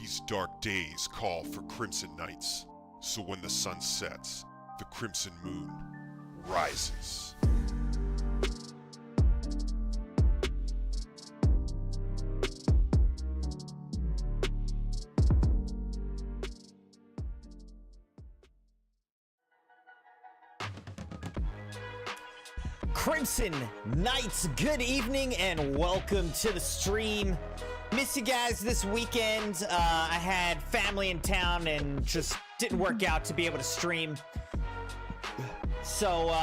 These dark days call for crimson nights, so when the sun sets, the crimson moon rises. Crimson Knights, good evening and welcome to the stream. Miss you guys this weekend. I had family in town and just didn't work out to be able to stream. So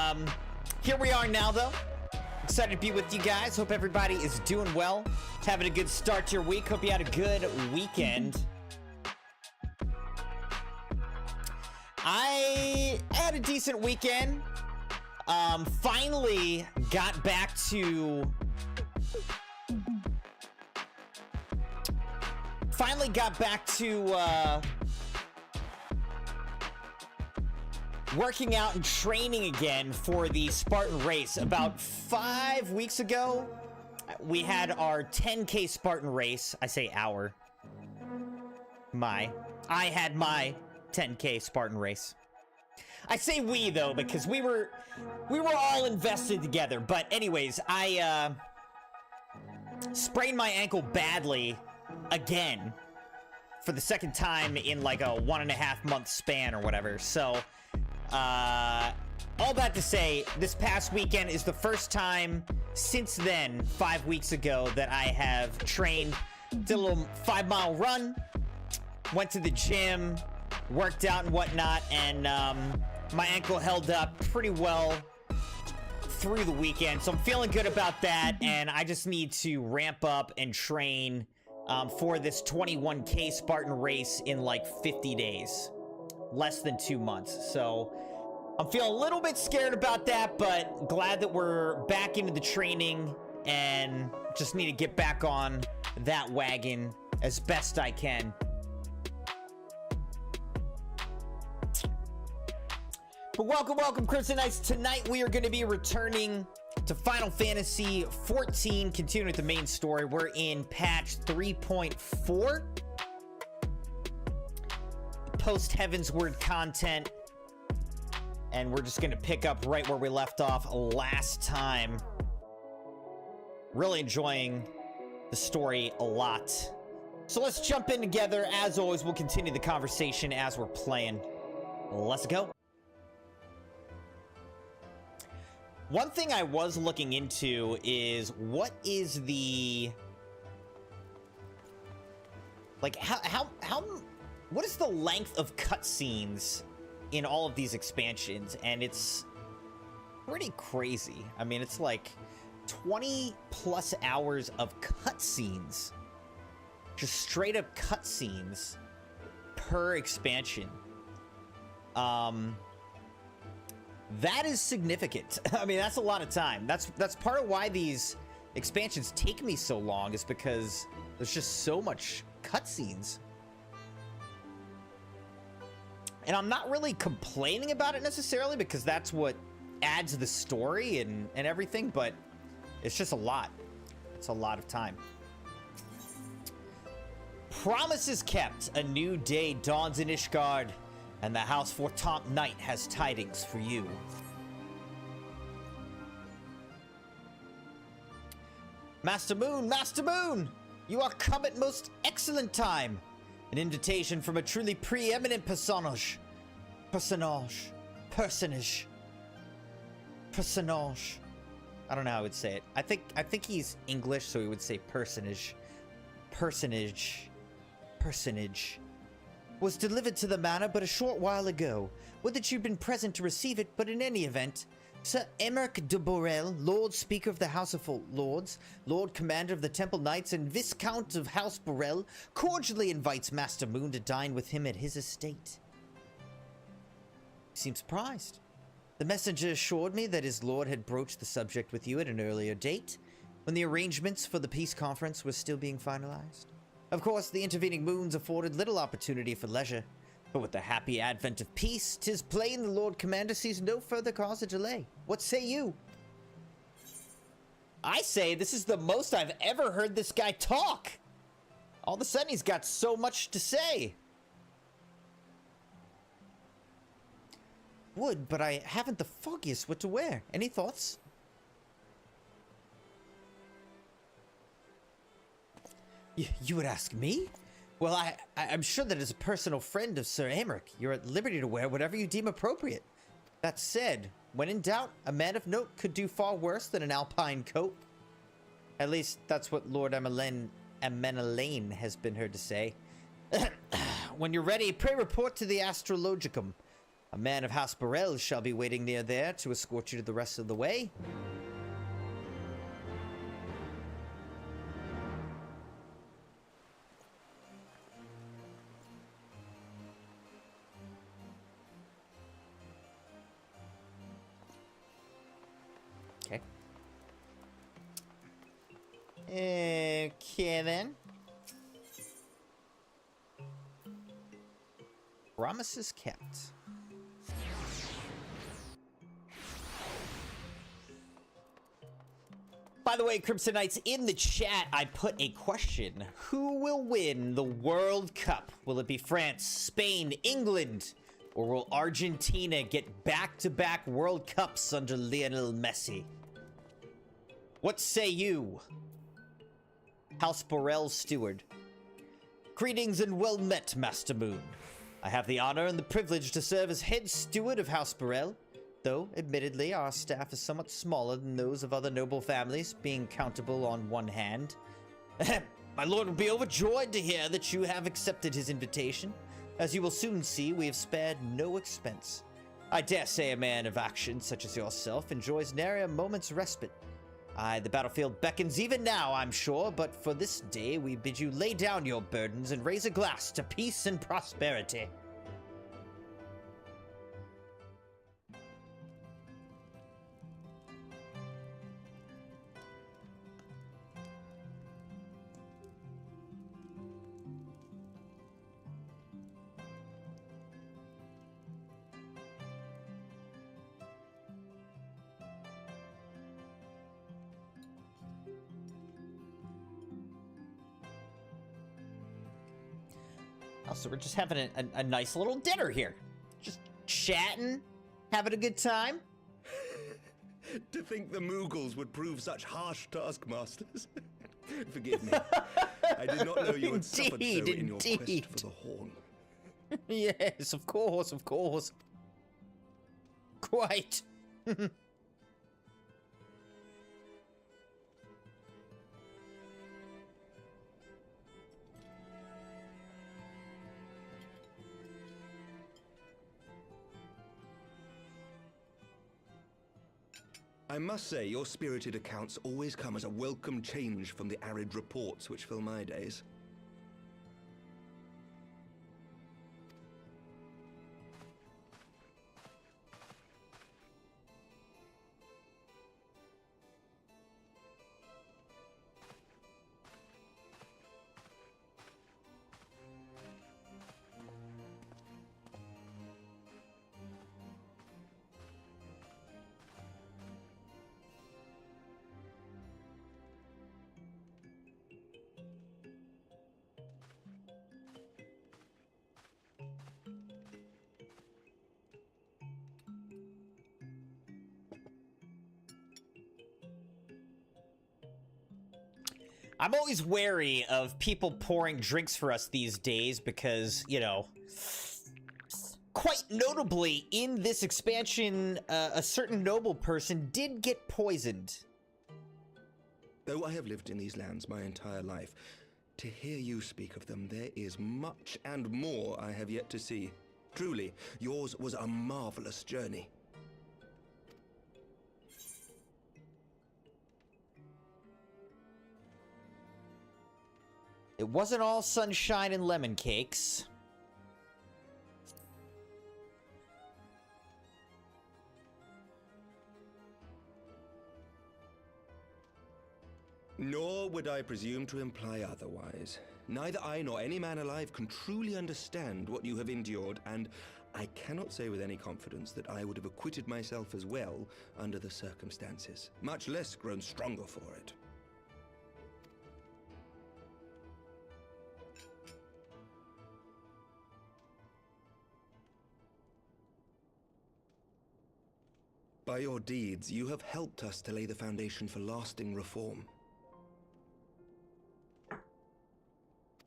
here we are now though. Excited to be with you guys. Hope everybody is doing well. Having a good start to your week. Hope you had a good weekend. I had a decent weekend. Finally got back to working out and training again for the Spartan race. About 5 weeks ago, we had our 10K Spartan race. I say our. I had my 10K Spartan race. I say we though because we were all invested together. But anyways, I sprained my ankle badly again for the second time in like a 1.5 month span or whatever. So all that to say, this past weekend is the first time since then, 5 weeks ago, that I have trained. Did a little 5-mile run, went to the gym, worked out and whatnot, and my ankle held up pretty well through the weekend, so I'm feeling good about that. And I just need to ramp up and train for this 21K Spartan race in like 50 days, less than 2 months. So I'm feeling a little bit scared about that, but glad that we're back into the training and just need to get back on that wagon as best I can. But welcome, Crimson Knights. Tonight we are going to be returning to Final Fantasy XIV, continuing with the main story. We're in patch 3.4. Post Heavensward content. And we're just going to pick up right where we left off last time. Really enjoying the story a lot. So let's jump in together. As always, we'll continue the conversation as we're playing. Let's go. One thing I was looking into is what is the, like, what is the length of cutscenes in all of these expansions? And it's pretty crazy. I mean, it's like 20 plus hours of cutscenes, just straight up cutscenes per expansion. That is significant. I mean, that's a lot of time. That's part of why these expansions take me so long, is because there's just so much cutscenes. And I'm not really complaining about it necessarily, because that's what adds the story and everything, but it's just a lot. It's a lot of time. Promises kept. A new day dawns in Ishgard, and the House Fortemps Knight has tidings for you. Master Moon, you are come at most excellent time. An invitation from a truly preeminent personage. I don't know how I would say it. I think he's English, so he would say personage. Personage. Was delivered to the manor but a short while ago. Would that you'd been present to receive it, but in any event, Sir Emmerich de Borel, Lord Speaker of the House of Lords, Lord Commander of the Temple Knights, and Viscount of House Borel, cordially invites Master Moon to dine with him at his estate. You seem surprised. The messenger assured me that his lord had broached the subject with you at an earlier date, when the arrangements for the peace conference were still being finalized. Of course, the intervening moons afforded little opportunity for leisure, but with the happy advent of peace, 'tis plain the Lord Commander sees no further cause of delay. What say you? I say this is the most I've ever heard this guy talk. All of a sudden, he's got so much to say. Would, but I haven't the foggiest what to wear. Any thoughts? You would ask me? Well, I'm sure that as a personal friend of Sir Amric, you're at liberty to wear whatever you deem appropriate. That said, when in doubt, a man of note could do far worse than an alpine coat. At least, that's what Lord Amenelaine has been heard to say. When you're ready, pray report to the Astrologicum. A man of House Burrell shall be waiting near there to escort you to the rest of the way. Okay, then. Promises kept. By the way, Crimson Knights, in the chat, I put a question. Who will win the World Cup? Will it be France, Spain, England? Or will Argentina get back-to-back World Cups under Lionel Messi? What say you? House Burrell Steward. Greetings and well met, Master Moon. I have the honor and the privilege to serve as head steward of House Burrell, though, admittedly, our staff is somewhat smaller than those of other noble families, being countable on one hand. My lord will be overjoyed to hear that you have accepted his invitation. As you will soon see, we have spared no expense. I dare say a man of action such as yourself enjoys nary a moment's respite. Aye, the battlefield beckons even now, I'm sure, but for this day we bid you lay down your burdens and raise a glass to peace and prosperity. So we're just having a nice little dinner here. Just chatting, having a good time. To think the Moogles would prove such harsh taskmasters. Forgive me. I did not know you had suffered so in your quest for the horn. Yes, of course, of course. Quite. I must say, your spirited accounts always come as a welcome change from the arid reports which fill my days. I'm always wary of people pouring drinks for us these days because, you know, quite notably in this expansion, a certain noble person did get poisoned. Though I have lived in these lands my entire life, to hear you speak of them, there is much and more I have yet to see. Truly, yours was a marvelous journey. It wasn't all sunshine and lemon cakes. Nor would I presume to imply otherwise. Neither I nor any man alive can truly understand what you have endured, and I cannot say with any confidence that I would have acquitted myself as well under the circumstances, much less grown stronger for it. By your deeds, you have helped us to lay the foundation for lasting reform.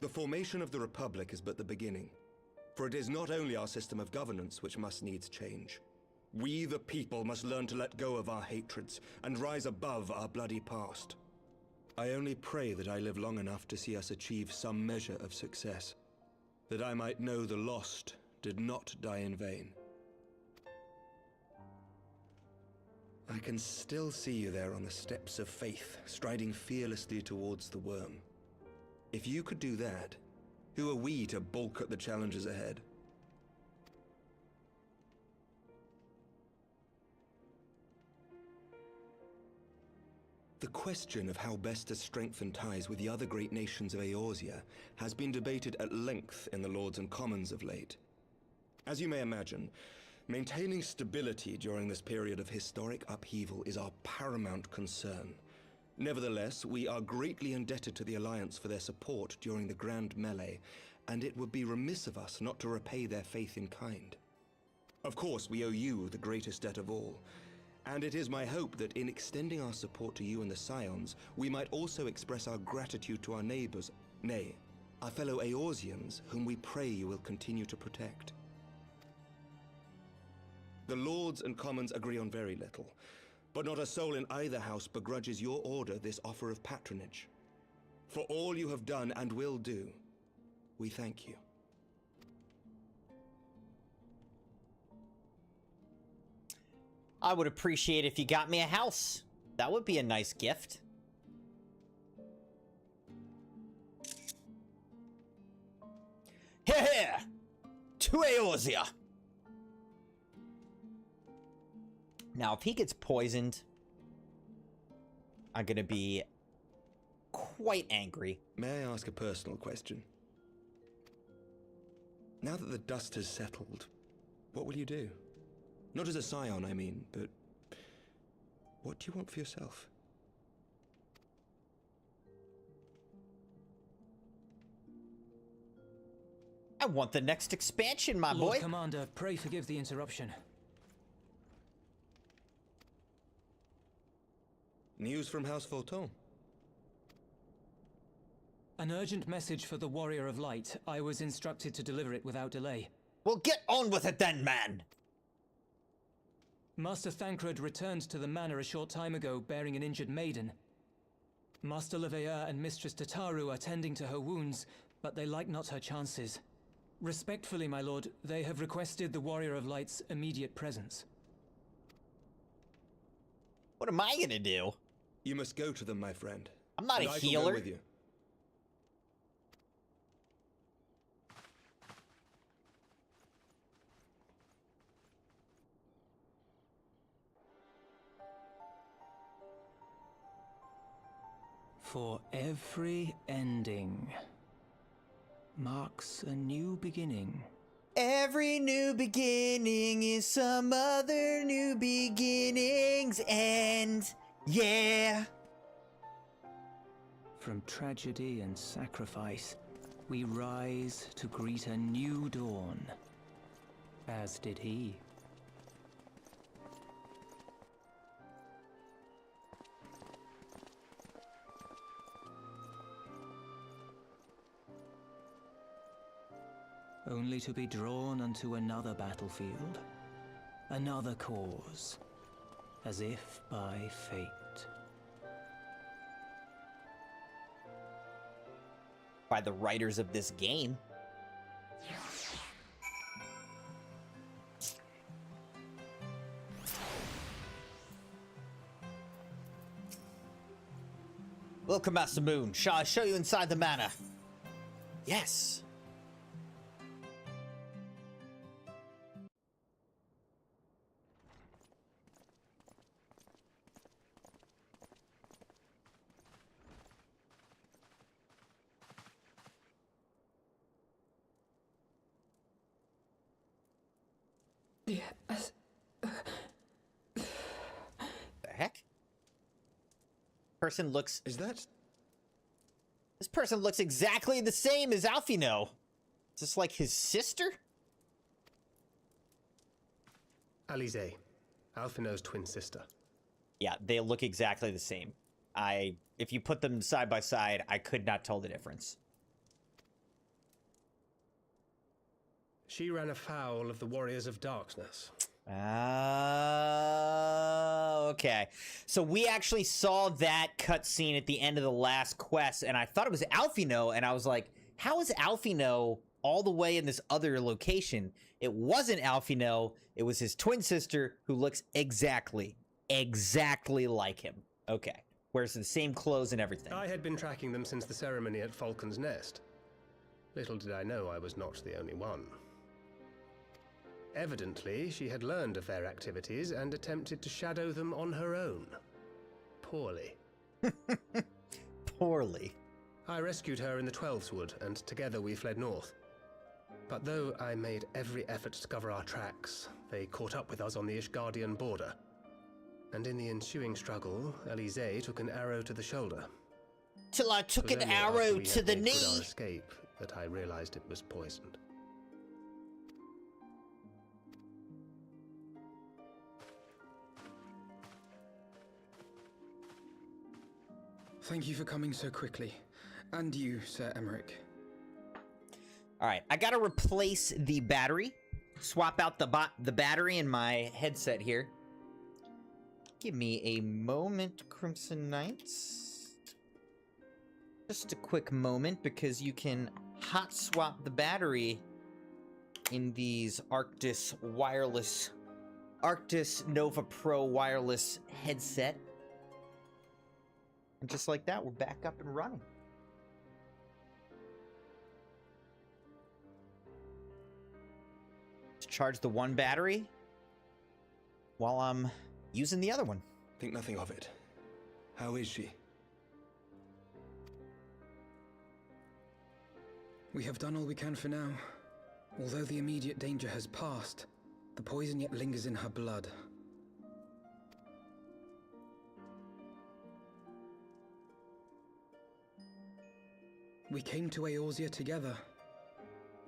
The formation of the Republic is but the beginning, for it is not only our system of governance which must needs change. We, the people, must learn to let go of our hatreds and rise above our bloody past. I only pray that I live long enough to see us achieve some measure of success, that I might know the lost did not die in vain. I can still see you there on the steps of faith, striding fearlessly towards the worm. If you could do that, who are we to balk at the challenges ahead? The question of how best to strengthen ties with the other great nations of Eorzea has been debated at length in the Lords and Commons of late. As you may imagine, maintaining stability during this period of historic upheaval is our paramount concern. Nevertheless, we are greatly indebted to the Alliance for their support during the Grand Melee, and it would be remiss of us not to repay their faith in kind. Of course, we owe you the greatest debt of all, and it is my hope that in extending our support to you and the Scions, we might also express our gratitude to our neighbors, nay, our fellow Eorzeans, whom we pray you will continue to protect. The Lords and Commons agree on very little, but not a soul in either house begrudges your order this offer of patronage. For all you have done and will do, we thank you. I would appreciate if you got me a house. That would be a nice gift. Here! To Eorzea! Now, if he gets poisoned, I'm gonna be quite angry. May I ask a personal question? Now that the dust has settled, what will you do? Not as a scion, I mean, but what do you want for yourself? I want the next expansion, my Lord boy. Commander, pray forgive the interruption. News from House Fulton. An urgent message for the Warrior of Light. I was instructed to deliver it without delay. Well, get on with it then, man. Master Thancred returned to the manor a short time ago, bearing an injured maiden. Master Leveilleur and Mistress Tataru are tending to her wounds, but they like not her chances. Respectfully, my lord, they have requested the Warrior of Light's immediate presence. What am I gonna do? You must go to them, my friend. I'm not And a I shall healer. go with you. For every ending marks a new beginning. Every new beginning is some other new beginning's end. Yeah. From tragedy and sacrifice, we rise to greet a new dawn, as did he. Only to be drawn unto another battlefield, another cause, as if by fate. By the writers of this game. Welcome, Master Moon. Shall I show you inside the manor? Yes. The heck? Person looks... Is that... This person looks exactly the same as Alfino. Is this like his sister? Alize, Alphino's twin sister. Yeah, they look exactly the same. If you put them side by side, I could not tell the difference. She ran afoul of the Warriors of Darkness. Okay. So we actually saw that cutscene at the end of the last quest, and I thought it was Alphino, and I was like, how is Alphino all the way in this other location? It wasn't Alphino, it was his twin sister who looks exactly like him. Okay. Wears the same clothes and everything. I had been tracking them since the ceremony at Falcon's Nest. Little did I know I was not the only one. Evidently, she had learned of their activities and attempted to shadow them on her own. Poorly. Poorly. I rescued her in the Twelveswood, and together we fled north. But though I made every effort to cover our tracks, they caught up with us on the Ishgardian border. And in the ensuing struggle, Elise took an arrow to the shoulder. Till I took It was an only after arrow we to had the made good our knee. escape that I realized it was poisoned. Thank you for coming so quickly. And you, Sir Emmerich. All right, I gotta replace the battery. Swap out the battery in my headset here. Give me a moment, Crimson Knights. Just a quick moment, because you can hot swap the battery in these Arctis Nova Pro wireless headset. And just like that, we're back up and running. To charge the one battery while I'm using the other one. Think nothing of it. How is she? We have done all we can for now. Although the immediate danger has passed, the poison yet lingers in her blood. We came to Eorzea together,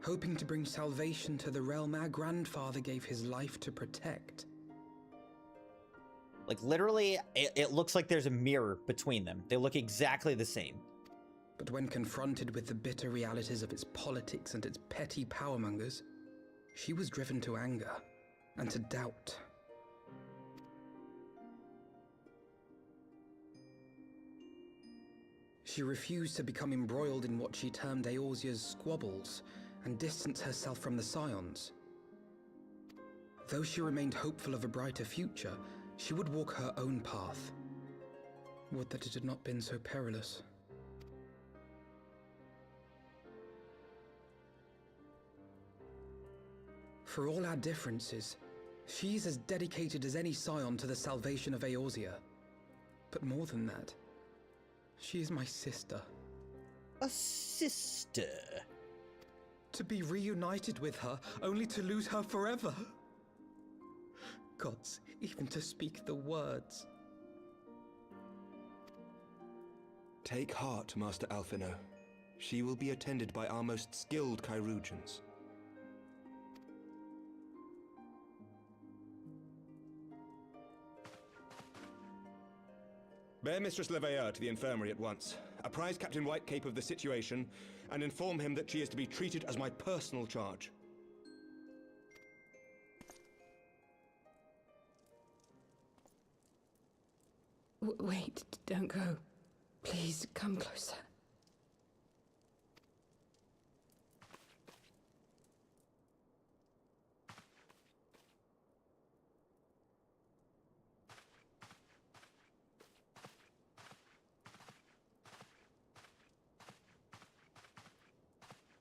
hoping to bring salvation to the realm our grandfather gave his life to protect. Like, literally, it looks like there's a mirror between them. They look exactly the same. But when confronted with the bitter realities of its politics and its petty powermongers, she was driven to anger and to doubt. She refused to become embroiled in what she termed Eorzea's squabbles and distance herself from the Scions. Though she remained hopeful of a brighter future, she would walk her own path. Would that it had not been so perilous. For all our differences, she's as dedicated as any Scion to the salvation of Eorzea. But more than that, she is my sister. A sister? To be reunited with her, only to lose her forever. Gods, even to speak the words. Take heart, Master Alphino. She will be attended by our most skilled chirurgeons. Bear Mistress Leveilleur to the infirmary at once. Apprise Captain Whitecape of the situation, and inform him that she is to be treated as my personal charge. Wait, don't go. Please, come closer.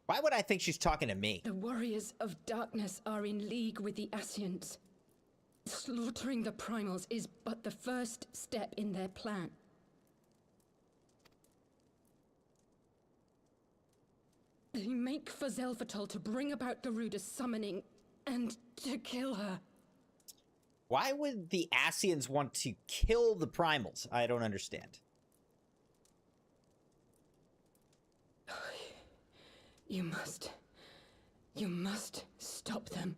Why would I think she's talking to me? The Warriors of Darkness are in league with the Ascians. Slaughtering the Primals is but the first step in their plan. They make for Zelvatol to bring about Garuda's summoning and to kill her. Why would the Ascians want to kill the Primals? I don't understand. You must stop them.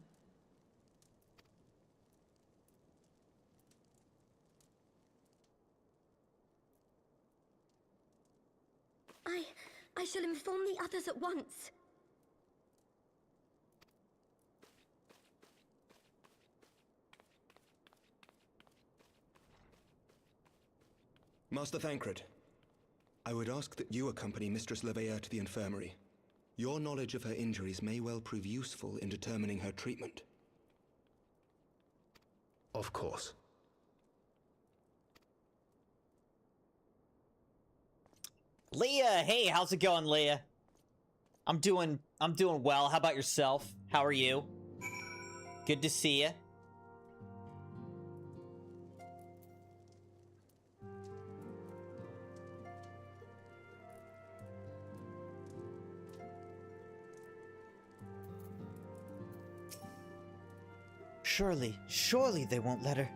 I shall inform the others at once. Master Thancred, I would ask that you accompany Mistress Leveilleur to the infirmary. Your knowledge of her injuries may well prove useful in determining her treatment. Of course. Leah, hey, how's it going, Leah? I'm doing well. How about yourself? How are you? Good to see you. Surely they won't let her.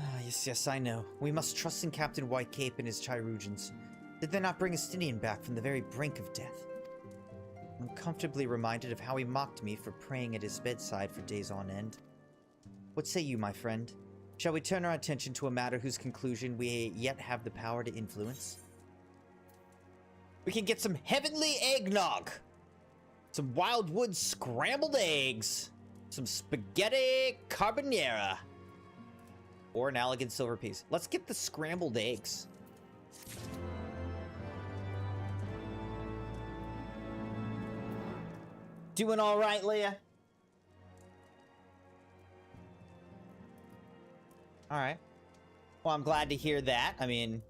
Ah, yes, I know. We must trust in Captain Whitecape and his Chirurgeons. Did they not bring Estinian back from the very brink of death? I'm comfortably reminded of how he mocked me for praying at his bedside for days on end. What say you, my friend? Shall we turn our attention to a matter whose conclusion we yet have the power to influence? We can get some heavenly eggnog! Some wildwood scrambled eggs! Some spaghetti carbonara! Or an elegant silver piece. Let's get the scrambled eggs. Doing all right, Leah? All right. Well, I'm glad to hear that. I mean,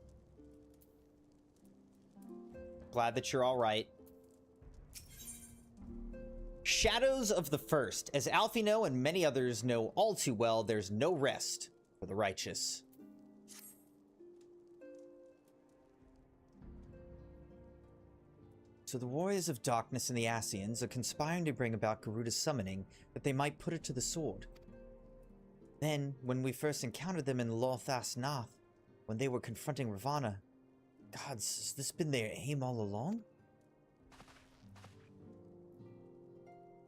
glad that you're all right. Shadows of the First. As Alfino and many others know all too well, there's no rest for the righteous. So the warriors of darkness and the Asians are conspiring to bring about Garuda's summoning that they might put her to the sword. Then, when we first encountered them in Lothas Nath, when they were confronting Ravana, gods, has this been their aim all along?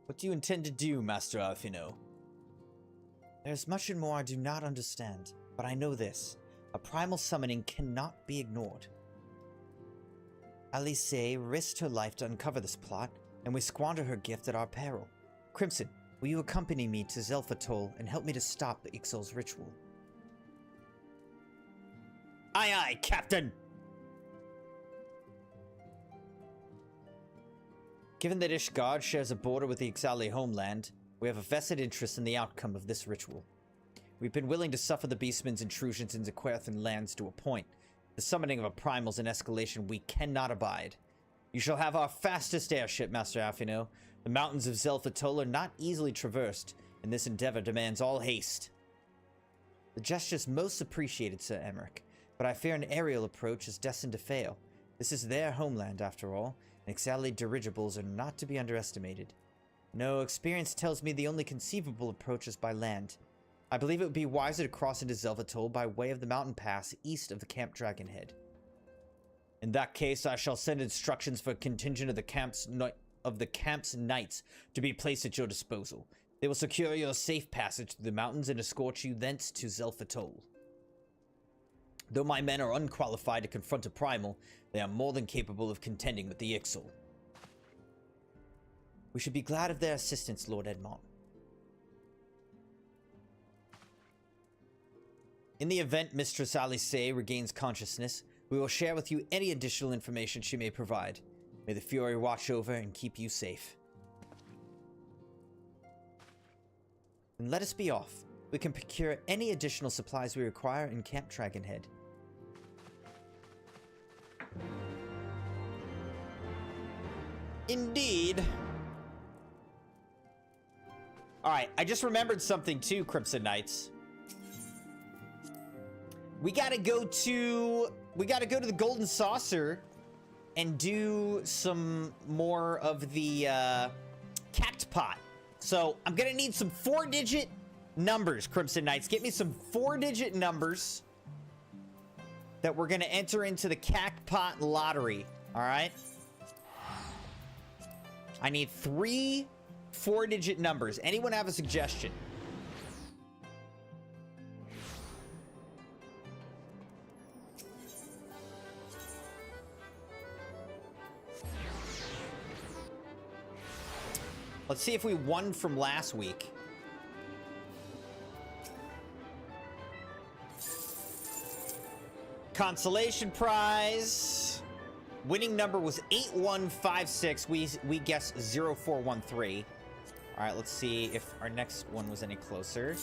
What do you intend to do, Master Alfino? There's much and more I do not understand, but I know this. A primal summoning cannot be ignored. Alice risked her life to uncover this plot, and we squander her gift at our peril. Crimson, will you accompany me to Zelfatol and help me to stop the Ixal's ritual? Aye, aye, Captain! Given that Ishgard shares a border with the Ixali homeland, we have a vested interest in the outcome of this ritual. We've been willing to suffer the Beastmen's intrusions into Querthan lands to a point. The summoning of a primal is an escalation we cannot abide. You shall have our fastest airship, Master Alfino. The mountains of Zelfatol are not easily traversed, and this endeavor demands all haste. The gesture's most appreciated, Sir Emmerich, but I fear an aerial approach is destined to fail. This is their homeland, after all, and Ixali dirigibles are not to be underestimated. No, experience tells me the only conceivable approach is by land. I believe it would be wiser to cross into Zelvatol by way of the mountain pass east of the Camp Dragonhead. In that case, I shall send instructions for a contingent of the camp's knights to be placed at your disposal. They will secure your safe passage through the mountains and escort you thence to Zelfatol. Though my men are unqualified to confront a primal, they are more than capable of contending with the Ixal. We should be glad of their assistance, Lord Edmont. In the event Mistress Alice regains consciousness, we will share with you any additional information she may provide. May the Fury watch over and keep you safe. And let us be off. We can procure any additional supplies we require in Camp Dragonhead. Indeed. Alright, I just remembered something too, Crimson Knights. We gotta go to the Golden Saucer and do some more of the Cact Pot. So I'm gonna need some 4-digit numbers, Crimson Knights. Get me some 4-digit numbers that we're gonna enter into the Cact Pot lottery. All right. I need 3 4-digit numbers. Anyone have a suggestion? Let's see if we won from last week. Consolation prize. Winning number was 8156. We guessed 0413. All right, let's see if our next one was any closer.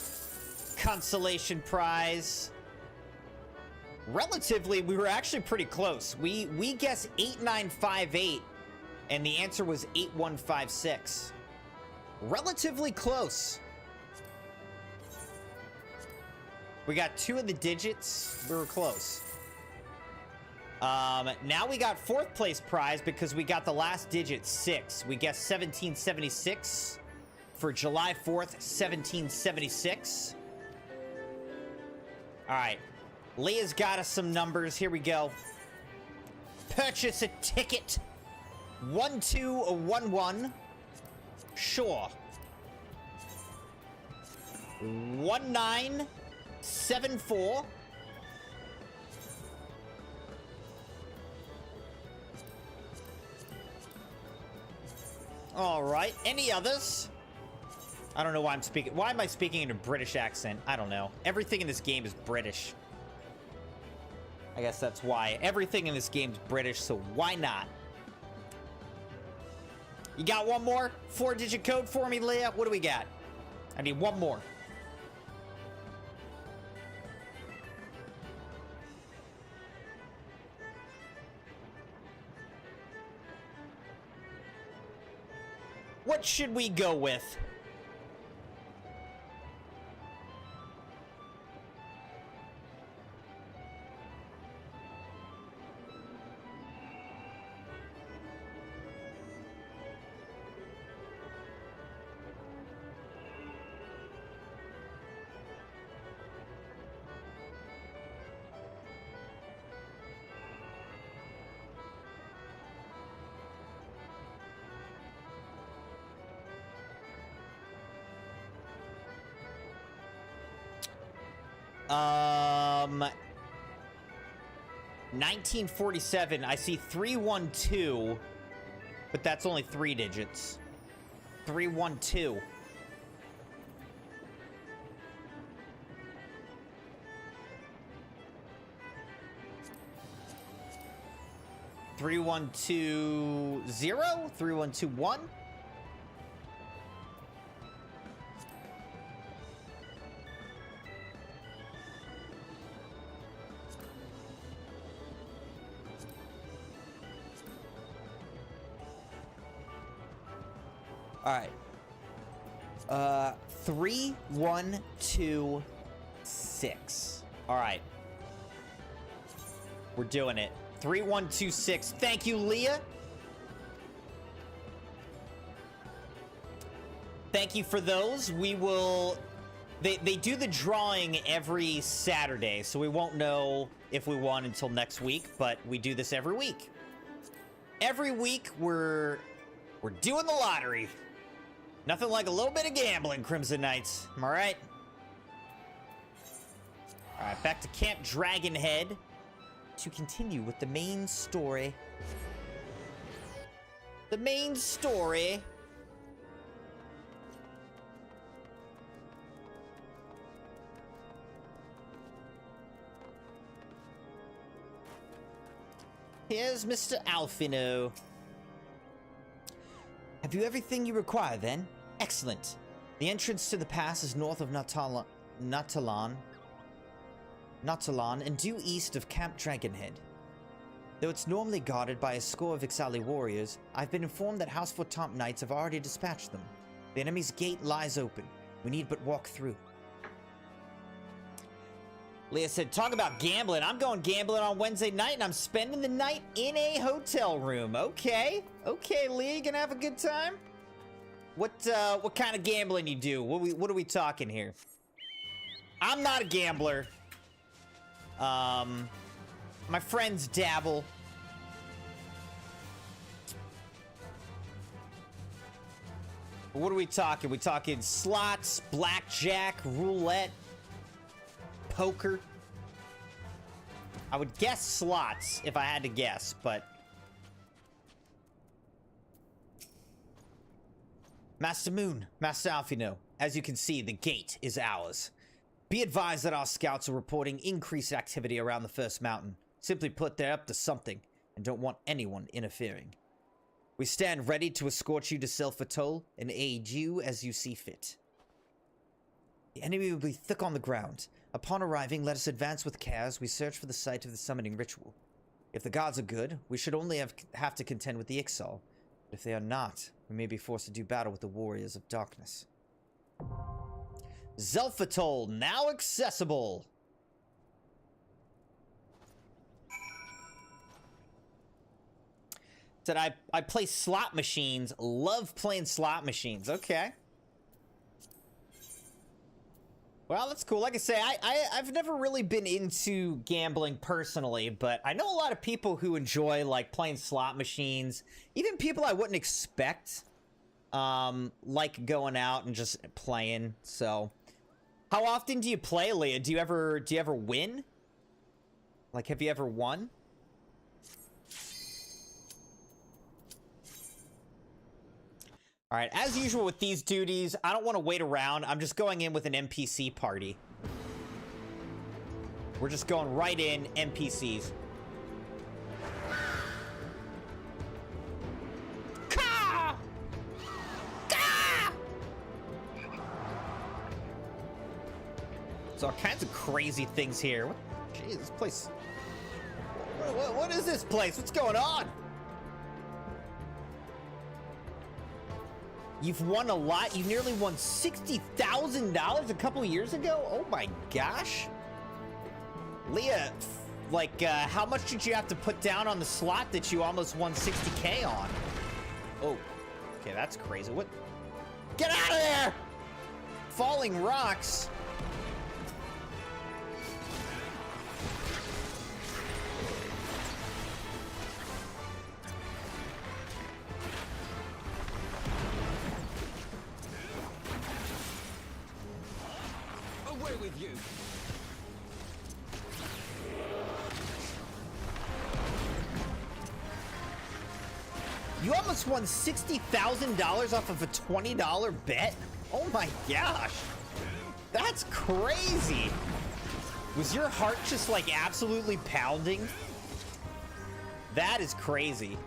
Consolation prize. Relatively, we were actually pretty close. We guessed 8958, and the answer was 8156. Relatively close. We got 2 of the digits. We were close. Now we got 4th place prize because we got the last digit 6. We guessed 1776 for July 4th, 1776. All right. Leah's got us some numbers. Here we go. Purchase a ticket. 1211. Sure. 1974. All right. Any others? I don't know why I'm speaking. Why am I speaking in a British accent? I don't know. Everything in this game is British. I guess that's why. Everything in this game is British, so why not? You got one more 4-digit code for me, Leah? What do we got? I need one more. What should we go with? Um, 1947. I see 312, but that's only 3 digits. 312. Three one two zero, 3121. All right. 3126. All right. We're doing it. 3126. Thank you, Leah. Thank you for those. We will... They do the drawing every Saturday, so we won't know if we won until next week, but we do this every week. Every week, we're doing the lottery. Nothing like a little bit of gambling, Crimson Knights. Am I right? All right, back to Camp Dragonhead to continue with the main story. The main story. Here's Mr. Alfino. Have you everything you require, then? Excellent. The entrance to the pass is north of Natalan, and due east of Camp Dragonhead. Though it's normally guarded by a score of XIV warriors, I've been informed that House Fortamp Knights have already dispatched them. The enemy's gate lies open. We need but walk through. Leah said, talk about gambling. I'm going gambling on Wednesday night, and I'm spending the night in a hotel room. Okay. Okay, Leah, you gonna have a good time? What kind of gambling you do? What are we talking here? I'm not a gambler. My friends dabble. What are we talking? We talking slots, blackjack, roulette, poker? I would guess slots if I had to guess, but... Master Moon, Master Alphino, as you can see, the gate is ours. Be advised that our scouts are reporting increased activity around the first mountain. Simply put, they're up to something, and don't want anyone interfering. We stand ready to escort you to Self-Atoll and aid you as you see fit. The enemy will be thick on the ground. Upon arriving, let us advance with care as we search for the site of the summoning ritual. If the gods are good, we should only have to contend with the Ixal. But if they are not, we may be forced to do battle with the warriors of darkness. Zelphatol, now accessible! Said I play slot machines, love playing slot machines. Okay. Well, that's cool. Like I say, I've never really been into gambling personally, but I know a lot of people who enjoy, like, playing slot machines. Even people I wouldn't expect, like going out and just playing. So, how often do you play, Leah? Do you ever win? Like, have you ever won? All right, as usual with these duties, I don't want to wait around. I'm just going in with an NPC party. We're just going right in, NPCs. Ka! Ka! There's all kinds of crazy things here. Jeez, this place... What is this place? What's going on? You've won a lot. You nearly won $60,000 a couple years ago? Oh my gosh. Leah, like, how much did you have to put down on the slot that you almost won 60K on? Oh, okay, that's crazy. What? Get out of there! Falling rocks. With you. You almost won $60,000 off of a $20 bet? Oh my gosh. That's crazy. Was your heart just like absolutely pounding? That is crazy.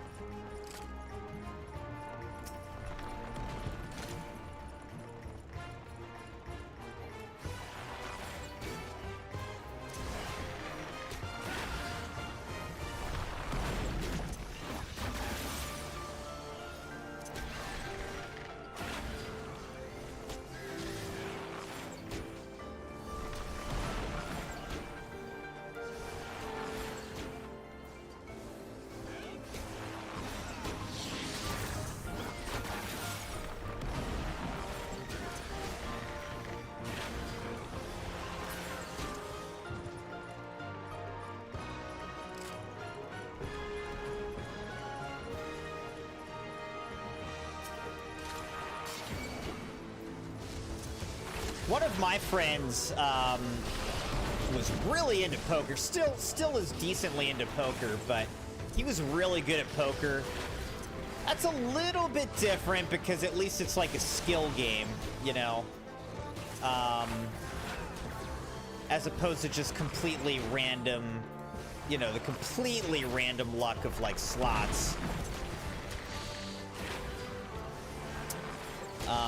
One of my friends was really into poker. Still is decently into poker, but he was really good at poker. That's a little bit different because at least it's like a skill game, you know, as opposed to just completely random, you know, the completely random luck of like slots.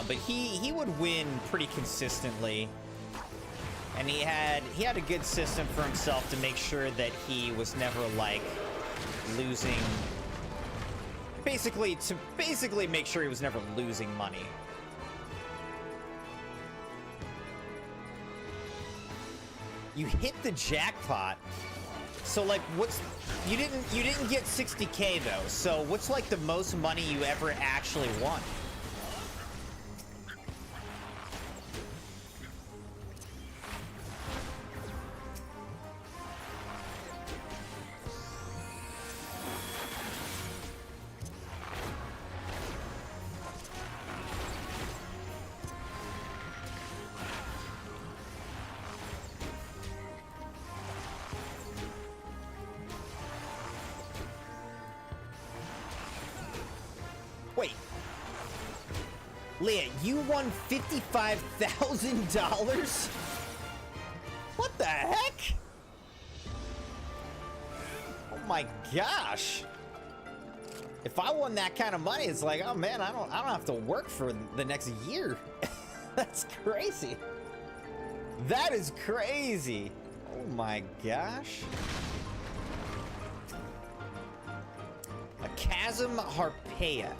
But he would win pretty consistently, and he had a good system for himself to make sure that he was never like losing. Basically make sure he was never losing money. You hit the jackpot. So like, you didn't get 60K though. So what's like the most money you ever actually won? Leah, you won $55,000? What the heck? Oh my gosh. If I won that kind of money, it's like, oh man, I don't have to work for the next year. That's crazy. That is crazy. Oh my gosh. A chasm harpea.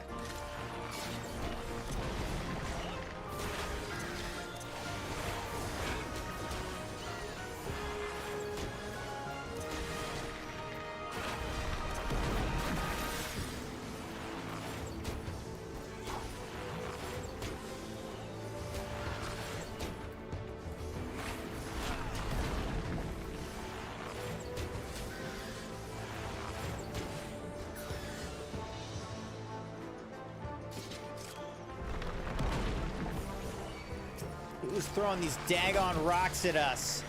Who's throwing these daggone rocks at us?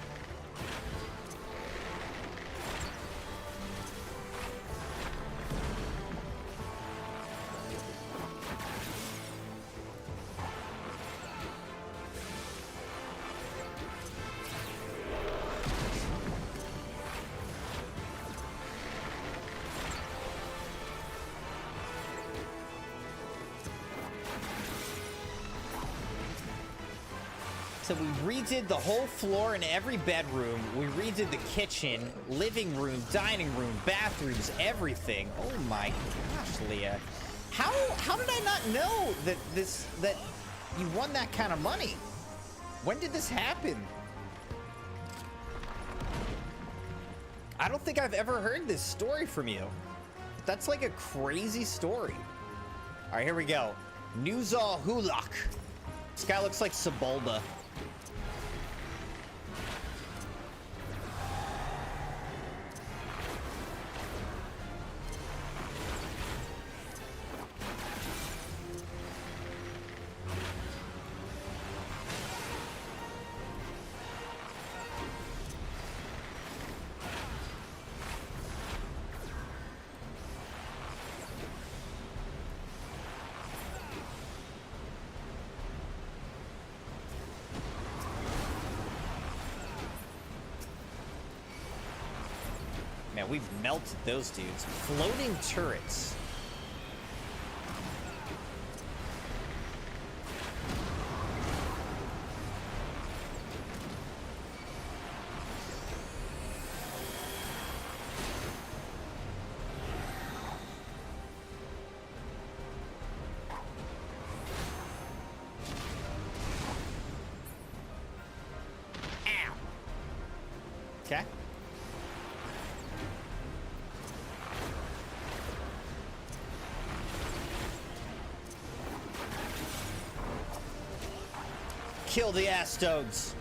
So we redid the whole floor in every bedroom. We redid the kitchen, living room, dining room, bathrooms, everything. Oh my gosh, Leah. How did I not know that you won that kind of money? When did this happen? I don't think I've ever heard this story from you. That's like a crazy story. All right, here we go. Nuzal Hulak. This guy looks like Sebulba. Man, we've melted those dudes. Floating turrets. Ow. Okay. Kill the Astodes.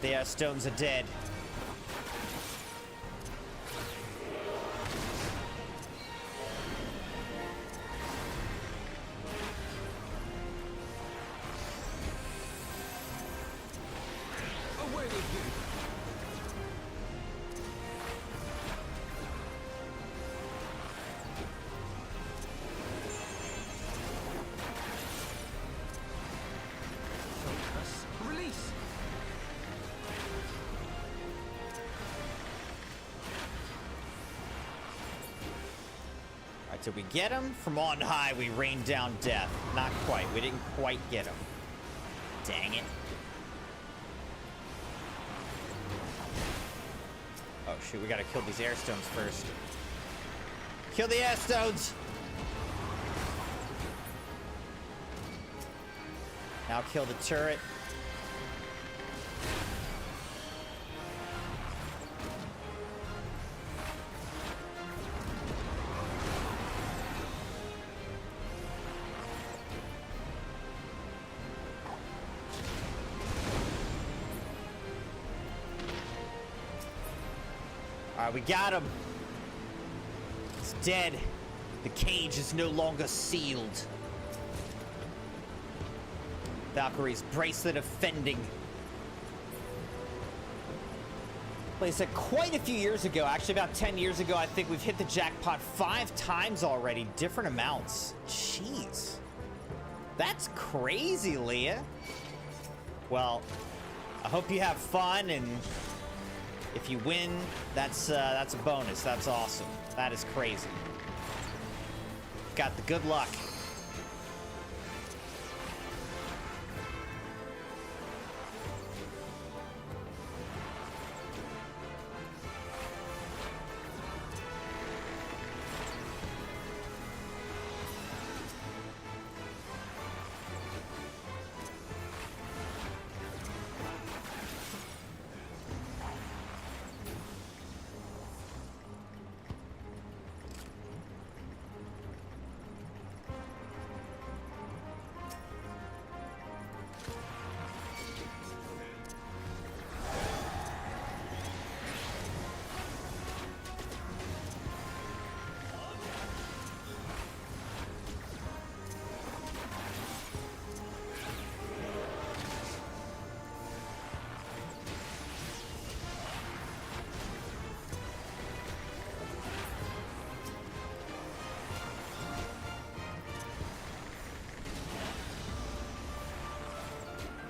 The Astodes are dead. Away with you! Release! Alright, did we get him? From on high, we rained down death. Not quite. We didn't quite get him. Dang it. Oh, shoot. We gotta kill these airstones first. Kill the airstones! Now kill the turret. Alright, we got him. He's dead. The cage is no longer sealed. Valkyrie's bracelet of fending. Like I said, quite a few years ago, actually about 10 years ago, I think we've hit the jackpot 5 times already, different amounts. Jeez. That's crazy, Leah. Well, I hope you have fun, and if you win, that's a bonus. That's awesome. That is crazy. Got the good luck.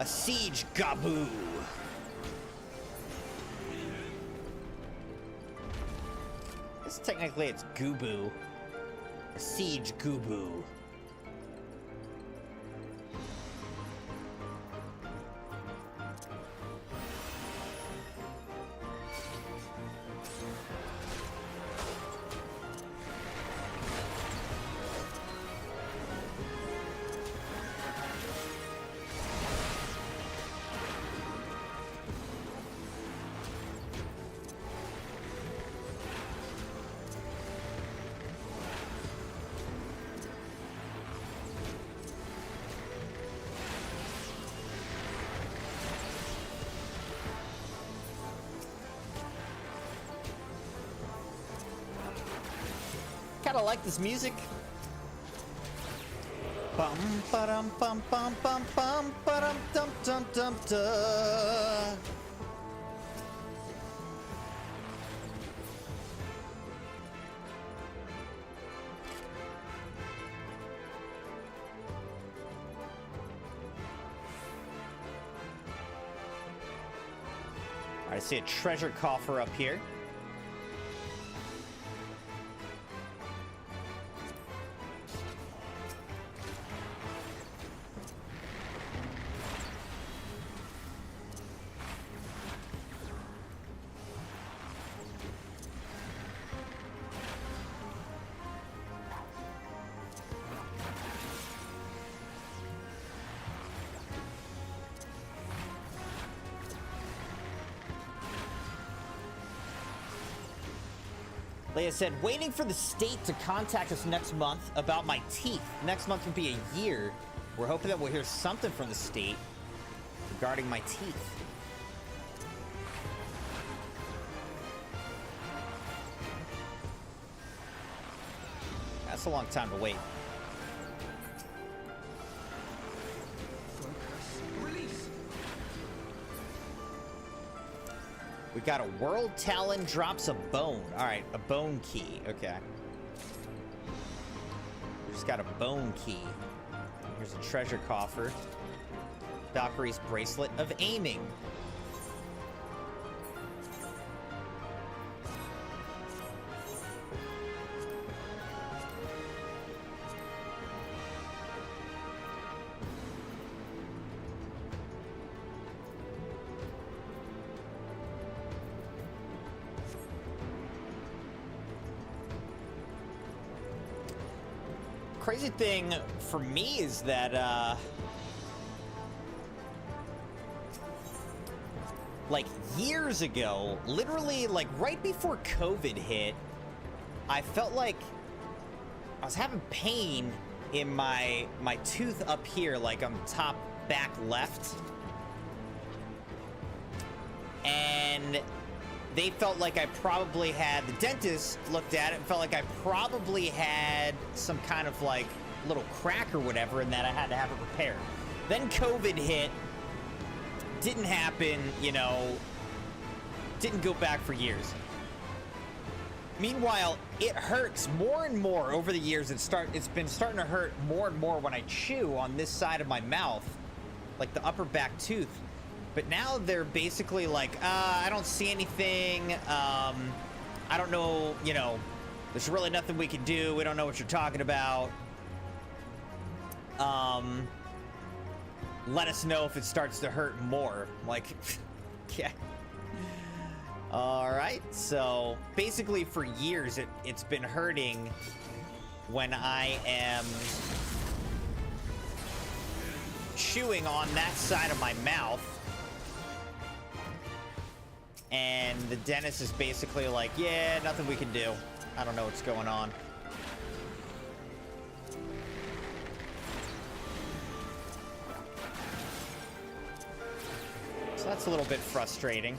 A siege gaboo. This technically it's gooboo. A siege gooboo. Kinda like this music. Bum ba-dum bum bum bum bum ba-dum dum dum dum da. Alright, I see a treasure coffer up here. Like I said, waiting for the state to contact us next month about my teeth. Next month will be a year. We're hoping that we'll hear something from the state regarding my teeth. That's a long time to wait. We got a World Talon drops a bone. All right, a bone key. Okay. We just got a bone key. Here's a treasure coffer. Valkyrie's bracelet of aiming. Crazy thing for me is that, like years ago, literally like right before COVID hit, I felt like I was having pain in my tooth up here, like on the top back left. And they felt like I probably had, the dentist looked at it and felt like I probably had some kind of like little crack or whatever, and that I had to have it repaired. Then COVID hit, didn't happen, you know, Didn't go back for years. Meanwhile, it hurts more and more over the years. It's been starting to hurt more and more when I chew on this side of my mouth, like the upper back tooth. But now they're basically like, I don't see anything. I don't know, you know, there's really nothing we can do. We don't know what you're talking about. Let us know if it starts to hurt more. Like, yeah. All right, so basically for years it's been hurting when I am chewing on that side of my mouth. And the dentist is basically like, yeah, nothing we can do. I don't know what's going on. So that's a little bit frustrating.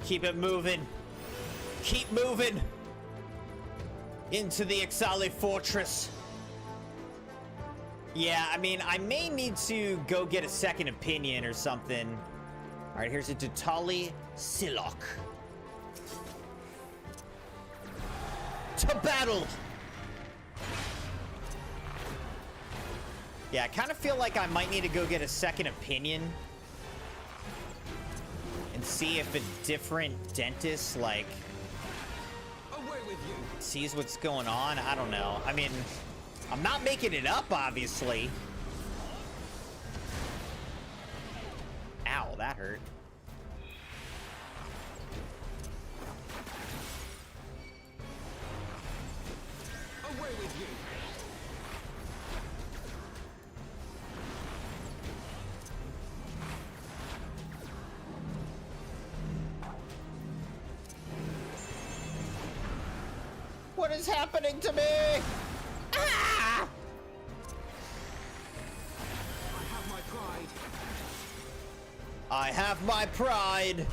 Keep it moving. Keep moving. Into the XIV fortress. Yeah, I mean, I may need to go get a second opinion or something. All right, here's a Tutali Silok. To battle! Yeah, I kind of feel like I might need to go get a second opinion. And see if a different dentist, like, Away with you. sees what's going on. I don't know. I mean, I'm not making it up, obviously. Ow, that hurt. Away with you. What is happening to me? Ah! I have my pride. I have my pride.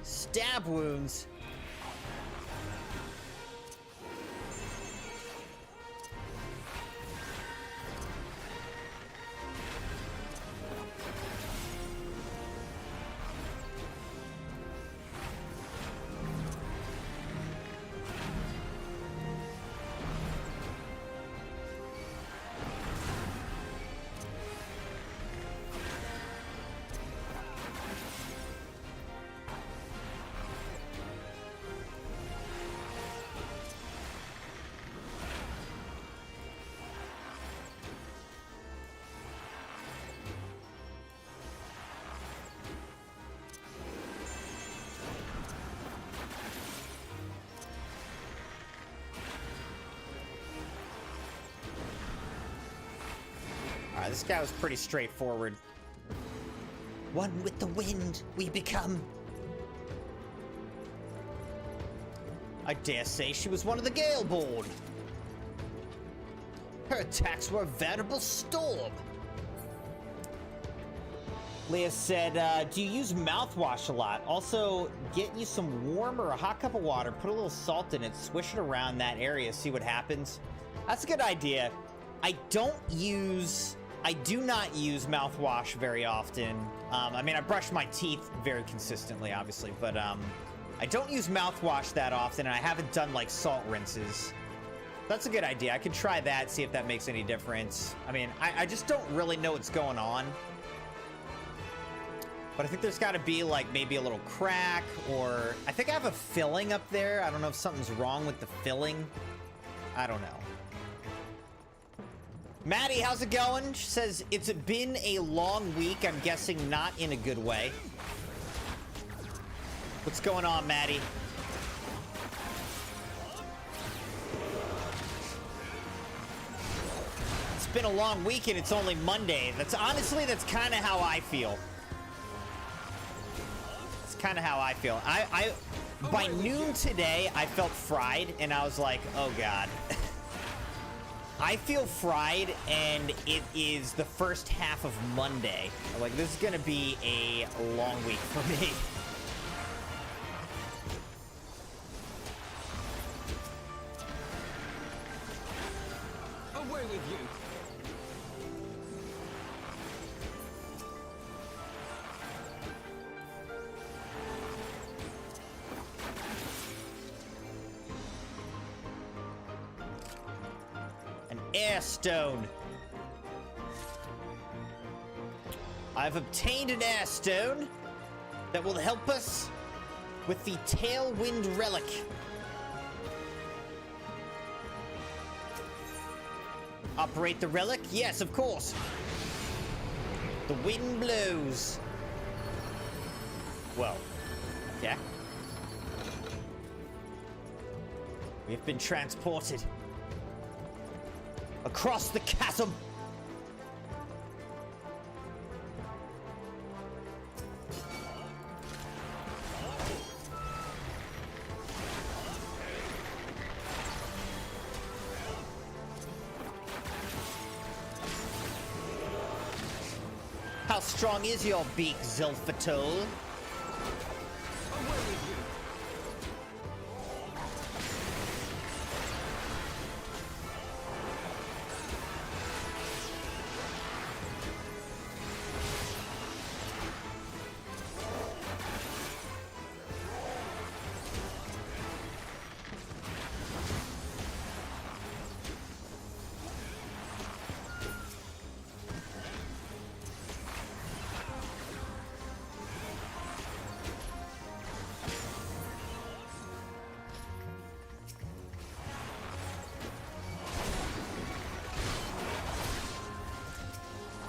Stab wounds. Alright, this guy was pretty straightforward. One with the wind, we become. I dare say she was one of the Galeborn. Her attacks were a veritable storm. Leah said, do you use mouthwash a lot? Also, get you some warm or a hot cup of water, put a little salt in it, swish it around that area, see what happens. That's a good idea. I do not use mouthwash very often. I mean, I brush my teeth very consistently, obviously, but I don't use mouthwash that often, and I haven't done, like, salt rinses. That's a good idea. I could try that, see if that makes any difference. I mean, I just don't really know what's going on. But I think there's got to be, like, maybe a little crack, or I think I have a filling up there. I don't know if something's wrong with the filling. I don't know. Maddie, how's it going? She says, it's been a long week. I'm guessing not in a good way. What's going on, Maddie? It's been a long week and it's only Monday. That's kind of how I feel. It's kind of how I feel. By noon today, I felt fried and I was like, oh God. I feel fried and it is the first half of Monday. Like, this is gonna be a long week for me. Away with you! An air stone. I've obtained an air stone that will help us with the Tailwind Relic. Operate the relic? Yes, of course. The wind blows. Well, yeah. We've been transported across the chasm. How strong is your beak, Zilphatol?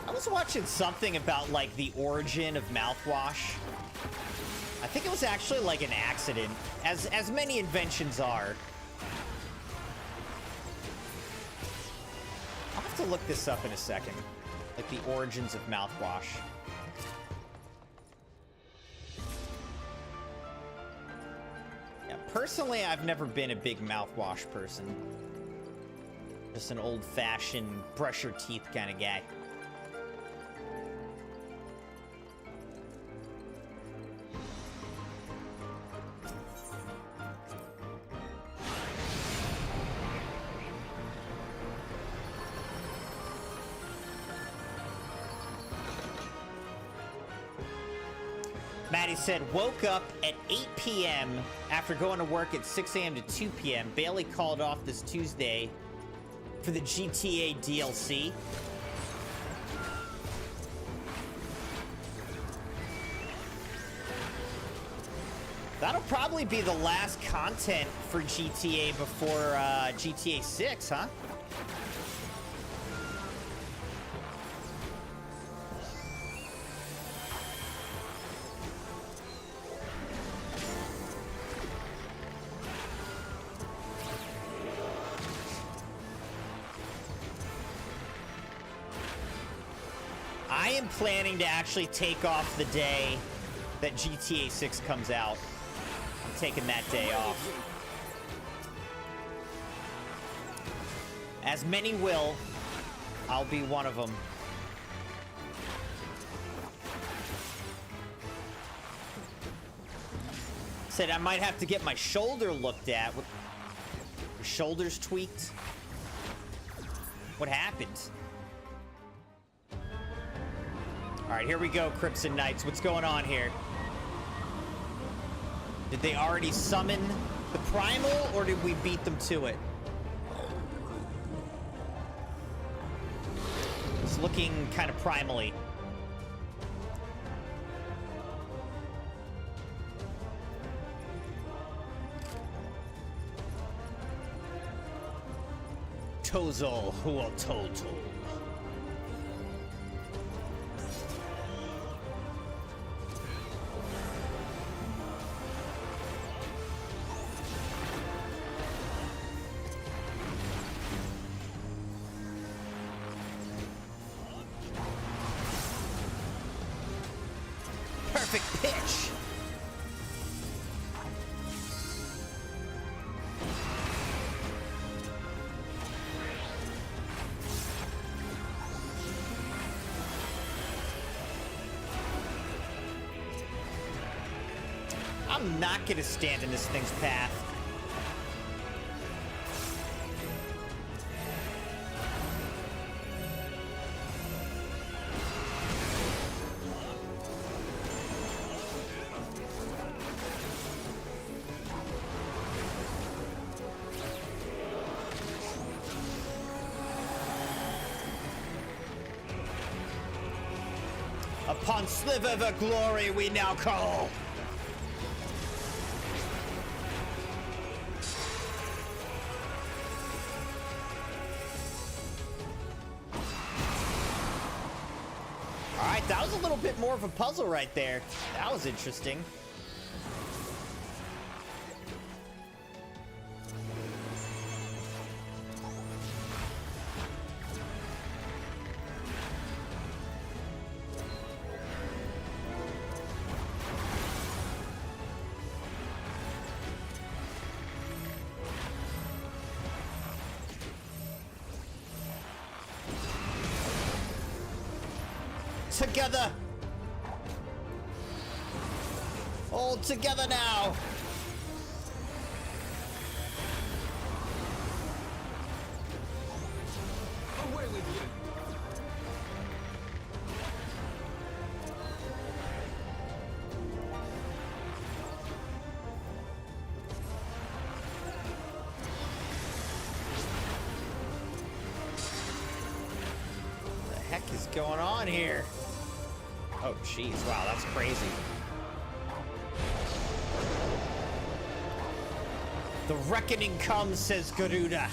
I was watching something about, like, the origin of mouthwash. I think it was actually, like, an accident, as many inventions are. I'll have to look this up in a second. Like, the origins of mouthwash. Yeah, personally, I've never been a big mouthwash person. Just an old-fashioned brush your teeth kind of guy. Maddie said, woke up at 8 p.m. after going to work at 6 a.m. to 2 p.m. Bailey called off this Tuesday for the GTA DLC. That'll probably be the last content for GTA before GTA 6, huh? I am planning to actually take off the day that GTA 6 comes out. I'm taking that day off. As many will, I'll be one of them. Said I might have to get my shoulder looked at. What, your shoulder's tweaked? What happened? All right, here we go, Crimson Knights. What's going on here? Did they already summon the Primal, or did we beat them to it? It's looking kind of primally. Tozol Huototol. Perfect pitch. I'm not gonna stand in this thing's path. Upon sliver of a glory we now call. Alright, that was a little bit more of a puzzle right there. That was interesting. Together! All together now! Away with you! What the heck is going on here? Oh, jeez. Wow, that's crazy. The reckoning comes, says Garuda.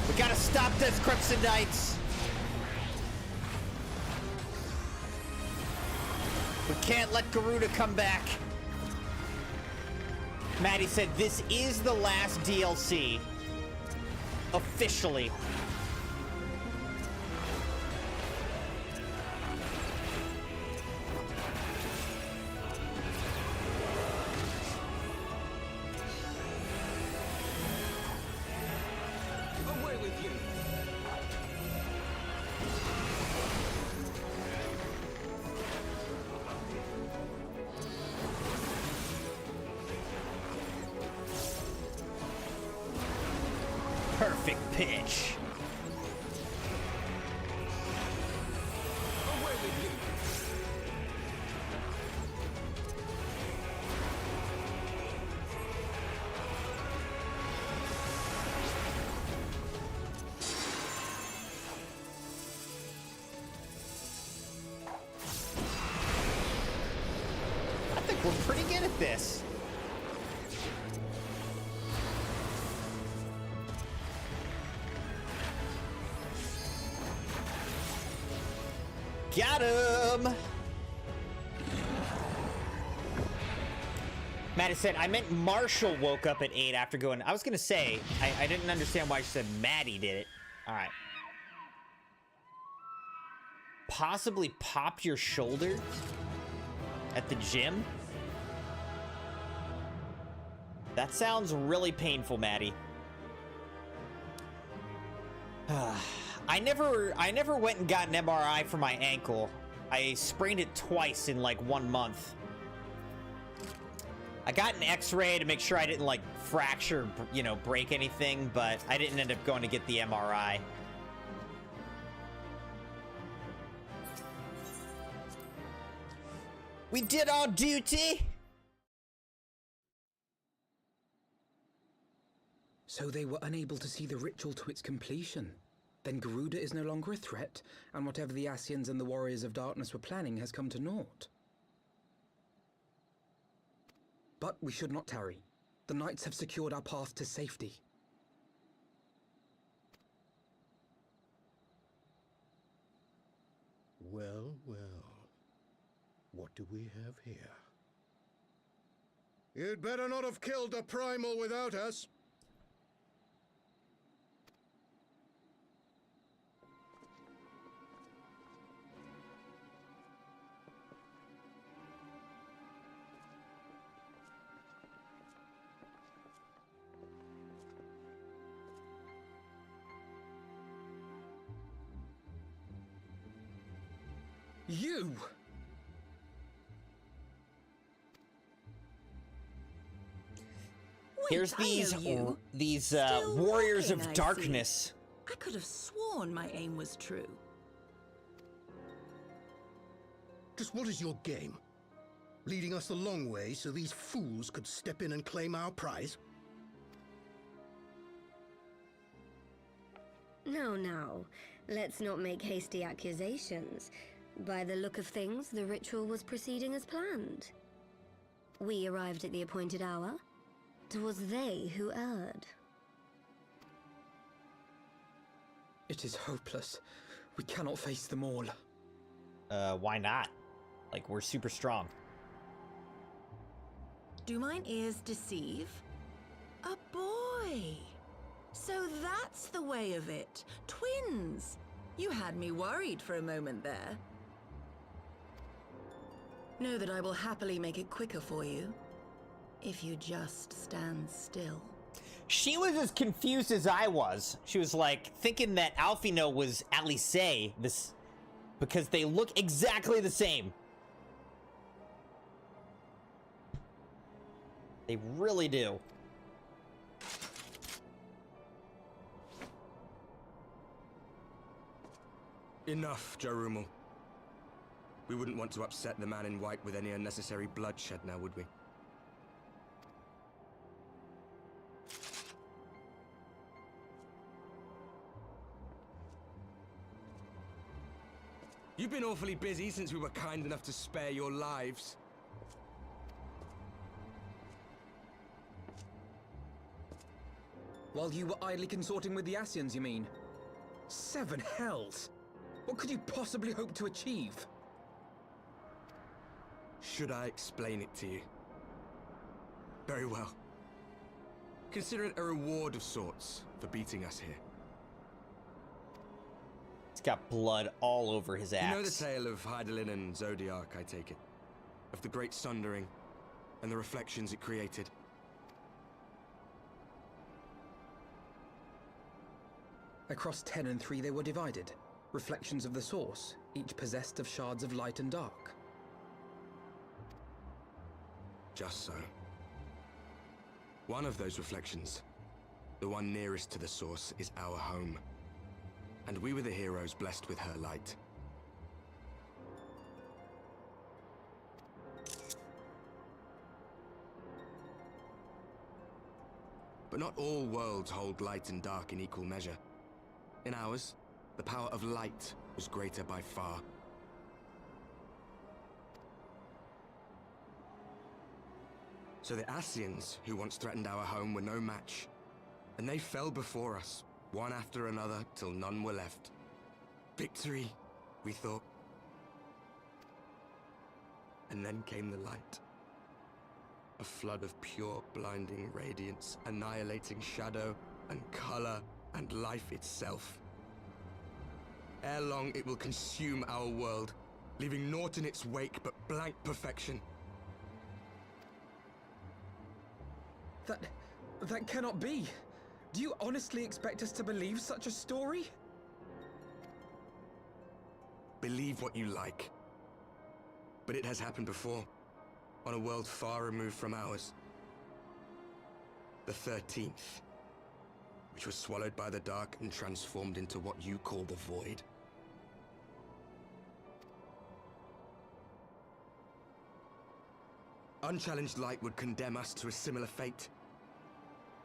We gotta stop this, Crimson Knights. We can't let Garuda come back. Maddie said this is the last DLC. Officially. Away with you! Perfect pitch. Away with you! I think we're pretty good at this. Got him! Maddie said, I meant Marshall woke up at 8 after going. I was gonna say, I didn't understand why she said Maddie did it. Alright. Possibly pop your shoulder at the gym? That sounds really painful, Maddie. I never went and got an MRI for my ankle. I sprained it twice in like 1 month. I got an x-ray to make sure I didn't like fracture, you know, break anything, but I didn't end up going to get the MRI. We did our duty. So they were unable to see the ritual to its completion. Then Garuda is no longer a threat, and whatever the Asians and the Warriors of Darkness were planning has come to naught. But we should not tarry. The Knights have secured our path to safety. Well, well. What do we have here? You'd better not have killed the primal without us. You! Here's these warriors of darkness. I could have sworn my aim was true. Just what is your game? Leading us the long way so these fools could step in and claim our prize? No, no. Let's not make hasty accusations. By the look of things, the ritual was proceeding as planned. We arrived at the appointed hour. 'Twas they who erred. It is hopeless. We cannot face them all. Why not? Like, we're super strong. Do mine ears deceive? A boy! So that's the way of it. Twins! You had me worried for a moment there. Know that I will happily make it quicker for you, if you just stand still. She was as confused as I was. She was like thinking that Alfino was Alice, this, because they look exactly the same. They really do. Enough, Jarumul. We wouldn't want to upset the man in white with any unnecessary bloodshed now, would we? You've been awfully busy since we were kind enough to spare your lives. While you were idly consorting with the Asians, you mean? 7 hells! What could you possibly hope to achieve? Should I explain it to you? Very well. Consider it a reward of sorts for beating us here. He's got blood all over his axe. You know the tale of Hydaelyn and Zodiac, I take it? Of the Great Sundering and the reflections it created? Across 10 and 3 they were divided. Reflections of the source, each possessed of shards of light and dark. Just so. One of those reflections, the one nearest to the source, is our home. And we were the heroes blessed with her light. But not all worlds hold light and dark in equal measure. In ours, the power of light was greater by far. So the Asians, who once threatened our home, were no match. And they fell before us, one after another, till none were left. Victory, we thought. And then came the light. A flood of pure, blinding radiance, annihilating shadow and color and life itself. Ere long, it will consume our world, leaving naught in its wake but blank perfection. That cannot be. Do you honestly expect us to believe such a story? Believe what you like. But it has happened before, on a world far removed from ours. The 13th, which was swallowed by the dark and transformed into what you call the Void. Unchallenged light would condemn us to a similar fate.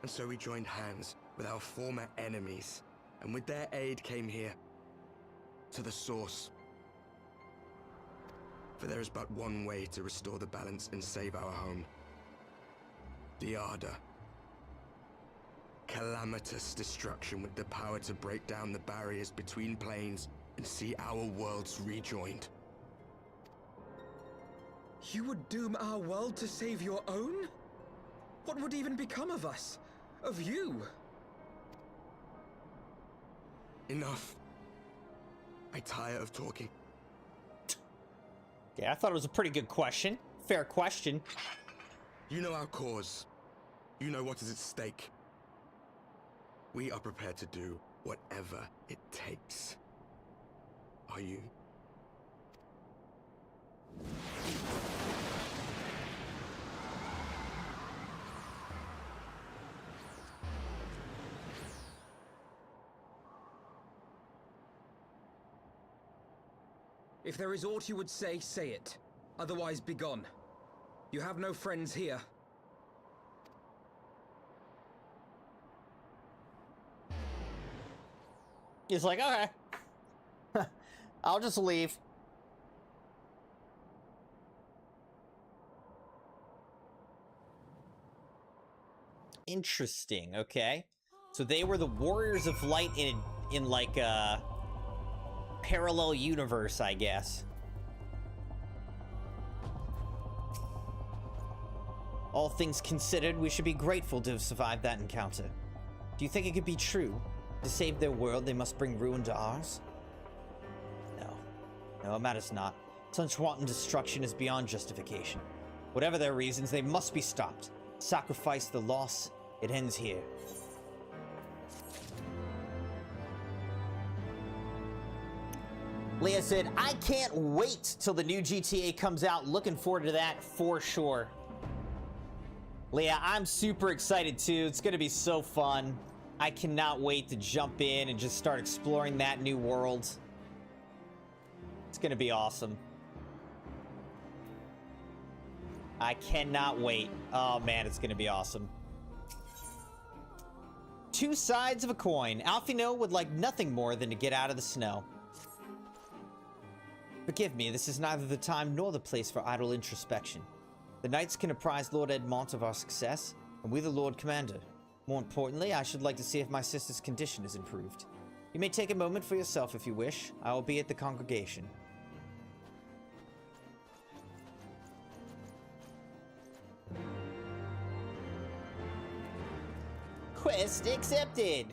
And so we joined hands with our former enemies, and with their aid came here, to the source. For there is but one way to restore the balance and save our home. The Ardor. Calamitous destruction with the power to break down the barriers between planes and see our worlds rejoined. You would doom our world to save your own? What would even become of us? Of you? Enough. I tire of talking. Yeah, I thought it was a pretty good question. Fair question. You know our cause. You know what is at stake. We are prepared to do whatever it takes. Are you? If there is aught you would say, say it. Otherwise, begone. You have no friends here. He's like, okay. I'll just leave. Interesting, okay. So they were the Warriors of Light in like a parallel universe, I guess. All things considered, we should be grateful to have survived that encounter. Do you think it could be true? To save their world, they must bring ruin to ours? No, it matters not. Such wanton destruction is beyond justification. Whatever their reasons, they must be stopped. Sacrifice the loss, it ends here. Leah said, I can't wait till the new GTA comes out. Looking forward to that for sure. Leah, I'm super excited too. It's gonna be so fun. I cannot wait to jump in and just start exploring that new world. It's gonna be awesome. I cannot wait. Oh man, it's gonna be awesome. Two sides of a coin. Alfino would like nothing more than to get out of the snow. Forgive me, this is neither the time nor the place for idle introspection. The knights can apprise Lord Edmont of our success, and we the Lord Commander. More importantly, I should like to see if my sister's condition is improved. You may take a moment for yourself if you wish. I will be at the congregation. Quest accepted!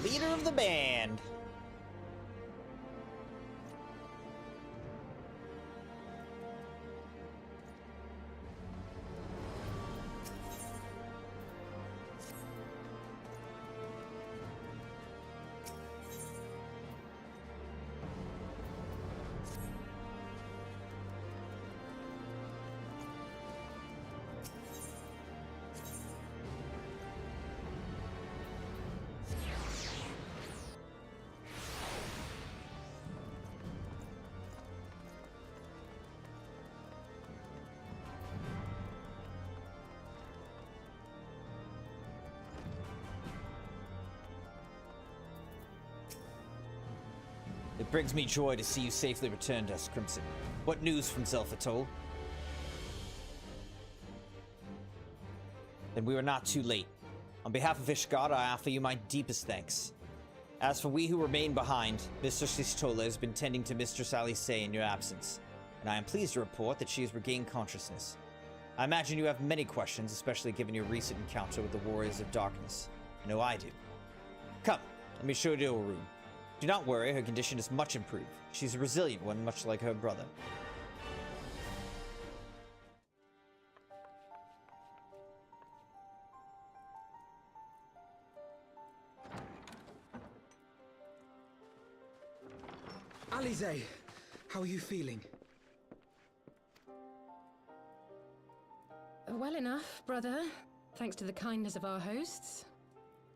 Leader of the band. It brings me joy to see you safely return to us, Crimson. What news from Zelfatol? Then we were not too late. On behalf of Ishgard, I offer you my deepest thanks. As for we who remain behind, Mistress Sistola has been tending to Mistress Alice in your absence, and I am pleased to report that she has regained consciousness. I imagine you have many questions, especially given your recent encounter with the Warriors of Darkness. I know I do. Come, let me show you to a room. Do not worry, her condition is much improved. She's a resilient one, much like her brother. Alize, how are you feeling? Well enough, brother. Thanks to the kindness of our hosts.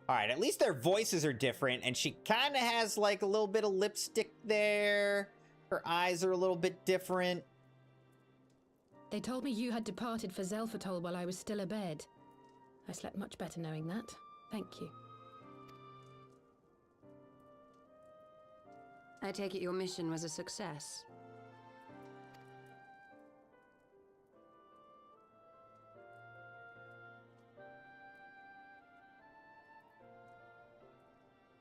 Alright, at least their voices are different, and she kind of has like a little bit of lipstick there. Her eyes are a little bit different. They told me you had departed for Zelfatol while I was still abed. I slept much better knowing that. Thank you. I take it your mission was a success.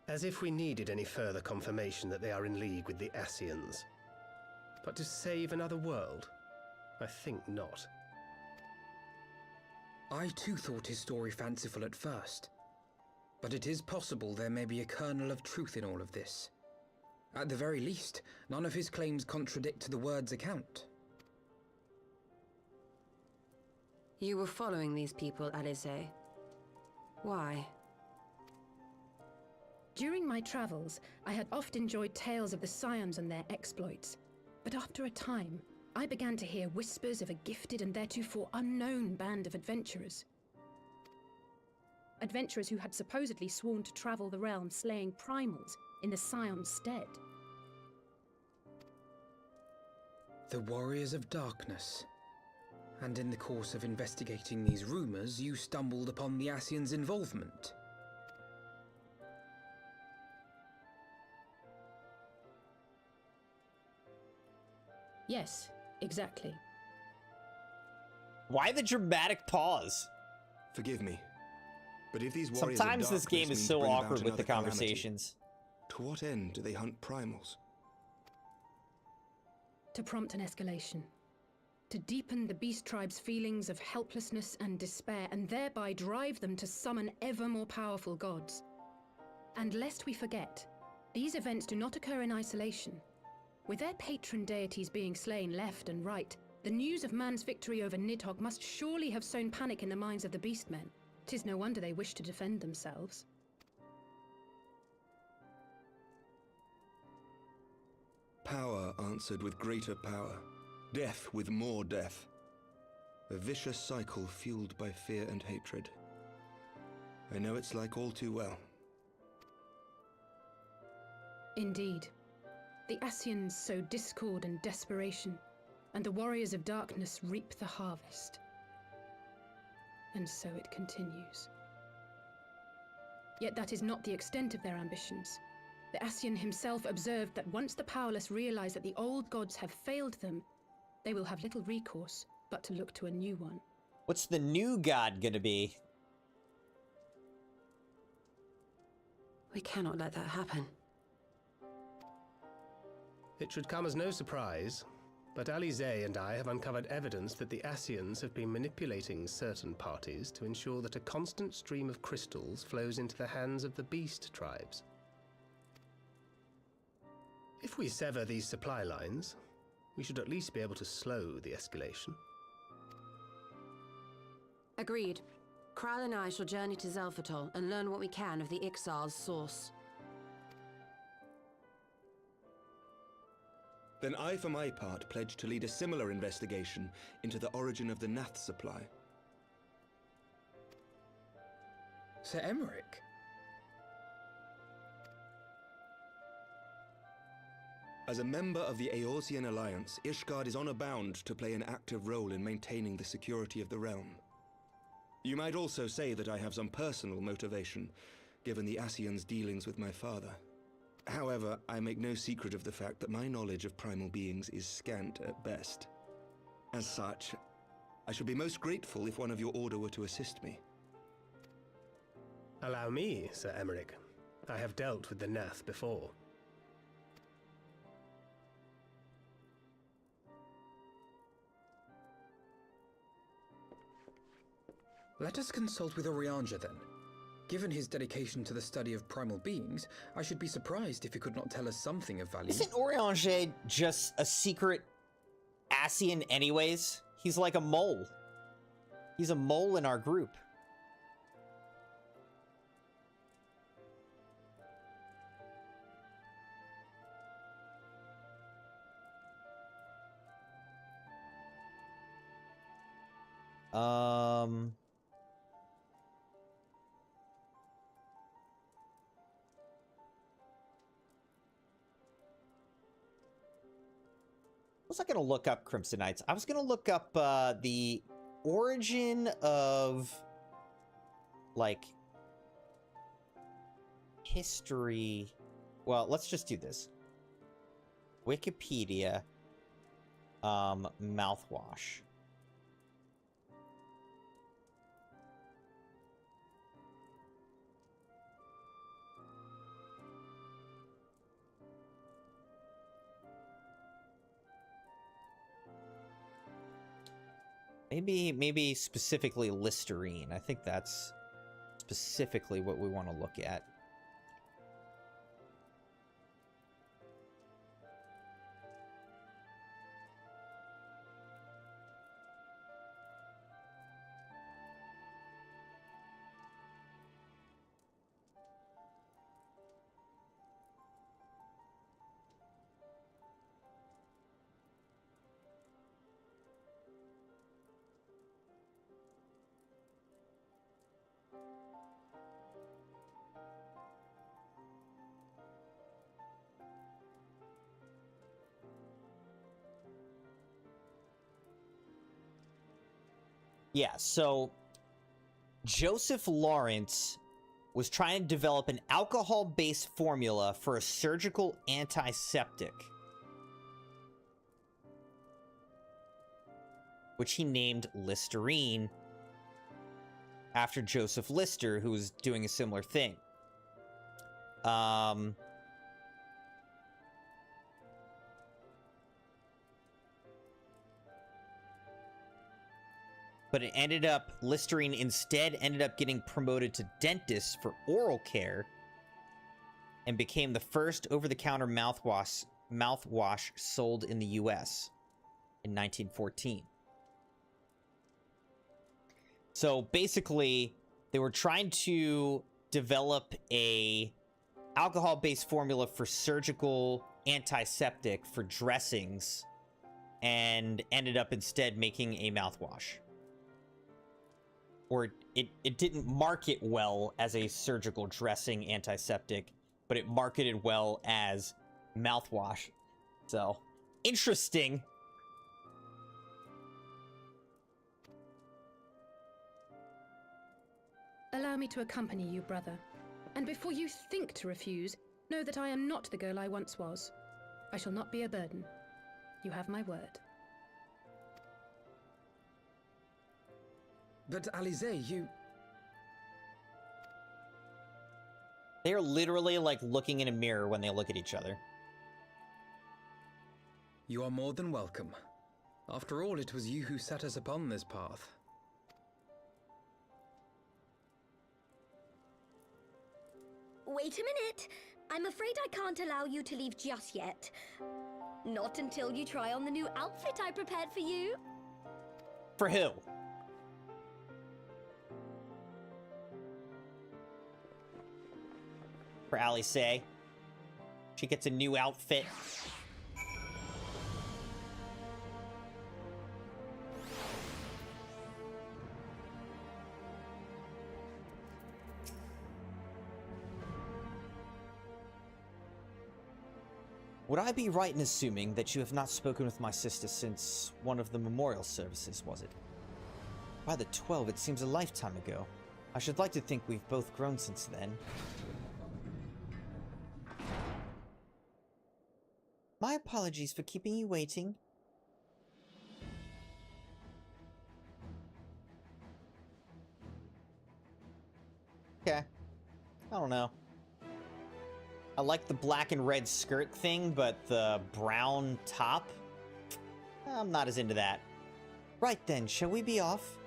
As if we needed any further confirmation that they are in league with the Ascians. But to save another world? I think not. I too thought his story fanciful at first. But it is possible there may be a kernel of truth in all of this. At the very least, none of his claims contradict the word's account. You were following these people, Alice. Why? During my travels, I had oft enjoyed tales of the Scions and their exploits. But after a time, I began to hear whispers of a gifted and theretofore unknown band of adventurers. Adventurers who had supposedly sworn to travel the realm slaying primals in the Scion's stead. The Warriors of Darkness. And in the course of investigating these rumors, you stumbled upon the Ascians' involvement. Yes, exactly. Why the dramatic pause? Forgive me, but if these warriors Sometimes of this game darkness is mean to so bring about awkward with the another calamity, conversations. to what end do they hunt primals? To prompt an escalation. To deepen the beast tribe's feelings of helplessness and despair, and thereby drive them to summon ever more powerful gods. And lest we forget, these events do not occur in isolation. With their patron deities being slain left and right, the news of man's victory over Nidhogg must surely have sown panic in the minds of the beastmen. 'Tis no wonder they wish to defend themselves. Power answered with greater power. Death with more death. A vicious cycle fueled by fear and hatred. I know it's like all too well. Indeed. The Ascians sow discord and desperation, and the Warriors of Darkness reap the harvest. And so it continues. Yet that is not the extent of their ambitions. The Ascian himself observed that once the powerless realize that the old gods have failed them, they will have little recourse but to look to a new one. What's the new god gonna be? We cannot let that happen. It should come as no surprise, but Alice and I have uncovered evidence that the Ascians have been manipulating certain parties to ensure that a constant stream of crystals flows into the hands of the beast tribes. If we sever these supply lines, we should at least be able to slow the escalation. Agreed. Kral and I shall journey to Zelfatol and learn what we can of the Ixal's source. Then I, for my part, pledge to lead a similar investigation into the origin of the Nath supply. Sir Emmerich? As a member of the Eorzean Alliance, Ishgard is honor bound to play an active role in maintaining the security of the realm. You might also say that I have some personal motivation, given the Ascians' dealings with my father. However, I make no secret of the fact that my knowledge of primal beings is scant at best. As such, I should be most grateful if one of your order were to assist me. Allow me, Sir Emmerich. I have dealt with the Nath before. Let us consult with Orianja then. Given his dedication to the study of primal beings, I should be surprised if he could not tell us something of value. Isn't Orianja just a secret Ascian anyways? He's like a mole. He's a mole in our group. was I going to look up Crimson Knights? I was going to look up the origin of, like, history. Well, let's just do this. Wikipedia, mouthwash. Maybe specifically Listerine. I think that's specifically what we want to look at. Yeah, so Joseph Lawrence was trying to develop an alcohol-based formula for a surgical antiseptic, which he named Listerine after Joseph Lister, who was doing a similar thing. But it ended up, Listerine instead ended up getting promoted to dentists for oral care and became the first over-the-counter mouthwash sold in the US in 1914. So basically, they were trying to develop a alcohol-based formula for surgical antiseptic for dressings and ended up instead making a mouthwash. Or it didn't market well as a surgical dressing antiseptic, but it marketed well as mouthwash. So, interesting. Allow me to accompany you, brother. And before you think to refuse, know that I am not the girl I once was. I shall not be a burden. You have my word. But Alize, you... They're literally like looking in a mirror when they look at each other. You are more than welcome. After all, it was you who set us upon this path. Wait a minute. I'm afraid I can't allow you to leave just yet. Not until you try on the new outfit I prepared for you. For who? For Alice. She gets a new outfit. Would I be right in assuming that you have not spoken with my sister since one of the memorial services, was it? By the 12, it seems a lifetime ago. I should like to think we've both grown since then. My apologies for keeping you waiting. Okay. I don't know. I like the black and red skirt thing, but the brown top? I'm not as into that. Right then, shall we be off?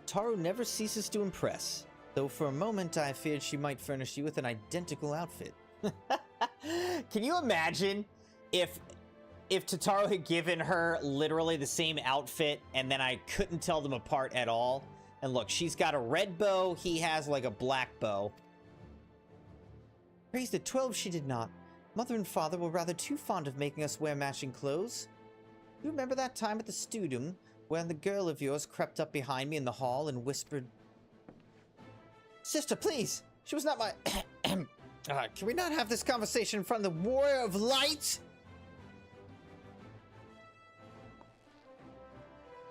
Taro never ceases to impress, though for a moment I feared she might furnish you with an identical outfit. Can you imagine if Totaro had given her literally the same outfit and then I couldn't tell them apart at all? And look, she's got a red bow, he has like a black bow. Praise the 12 she did not. Mother and father were rather too fond of making us wear matching clothes. You remember that time at the studium when the girl of yours crept up behind me in the hall and whispered, Sister, please! She was not my... Can we not have this conversation in front of the Warrior of Light?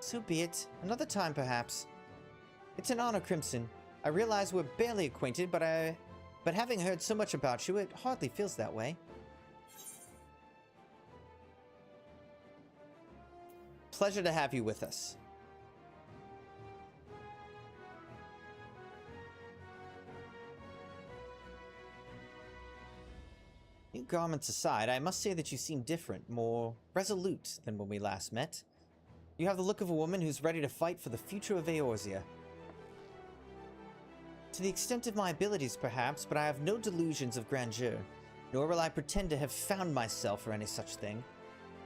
So be it. Another time, perhaps. It's an honor, Crimson. I realize we're barely acquainted, but having heard so much about you, it hardly feels that way. Pleasure to have you with us. New garments aside, I must say that you seem different, more resolute than when we last met. You have the look of a woman who's ready to fight for the future of Eorzea. To the extent of my abilities, perhaps, but I have no delusions of grandeur, nor will I pretend to have found myself or any such thing.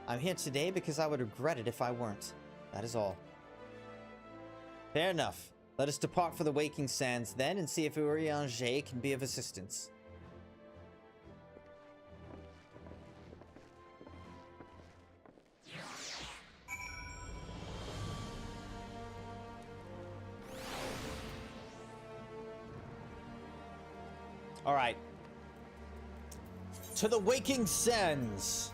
I'm here today because I would regret it if I weren't. That is all. Fair enough. Let us depart for the Waking Sands then, and see if Urianger can be of assistance. All right. To the Waking Sands.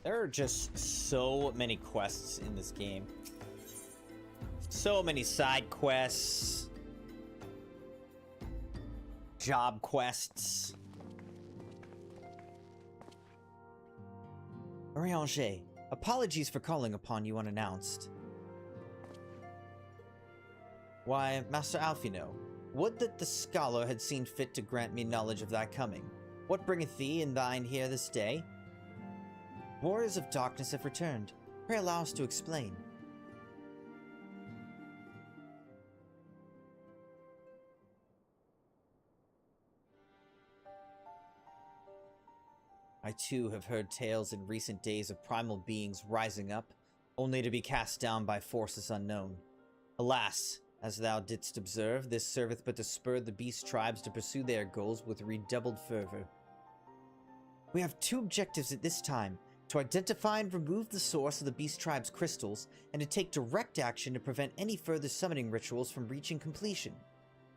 There are just so many quests in this game. So many side quests. Job quests. Urianger, apologies for calling upon you unannounced. Why, Master Alfino, would that the scholar had seen fit to grant me knowledge of thy coming. What bringeth thee and thine here this day? Warriors of Darkness have returned. Pray allow us to explain. I too have heard tales in recent days of primal beings rising up, only to be cast down by forces unknown. Alas, as thou didst observe, this serveth but to spur the beast tribes to pursue their goals with redoubled fervor. We have two objectives at this time: to identify and remove the source of the beast tribe's crystals, and to take direct action to prevent any further summoning rituals from reaching completion.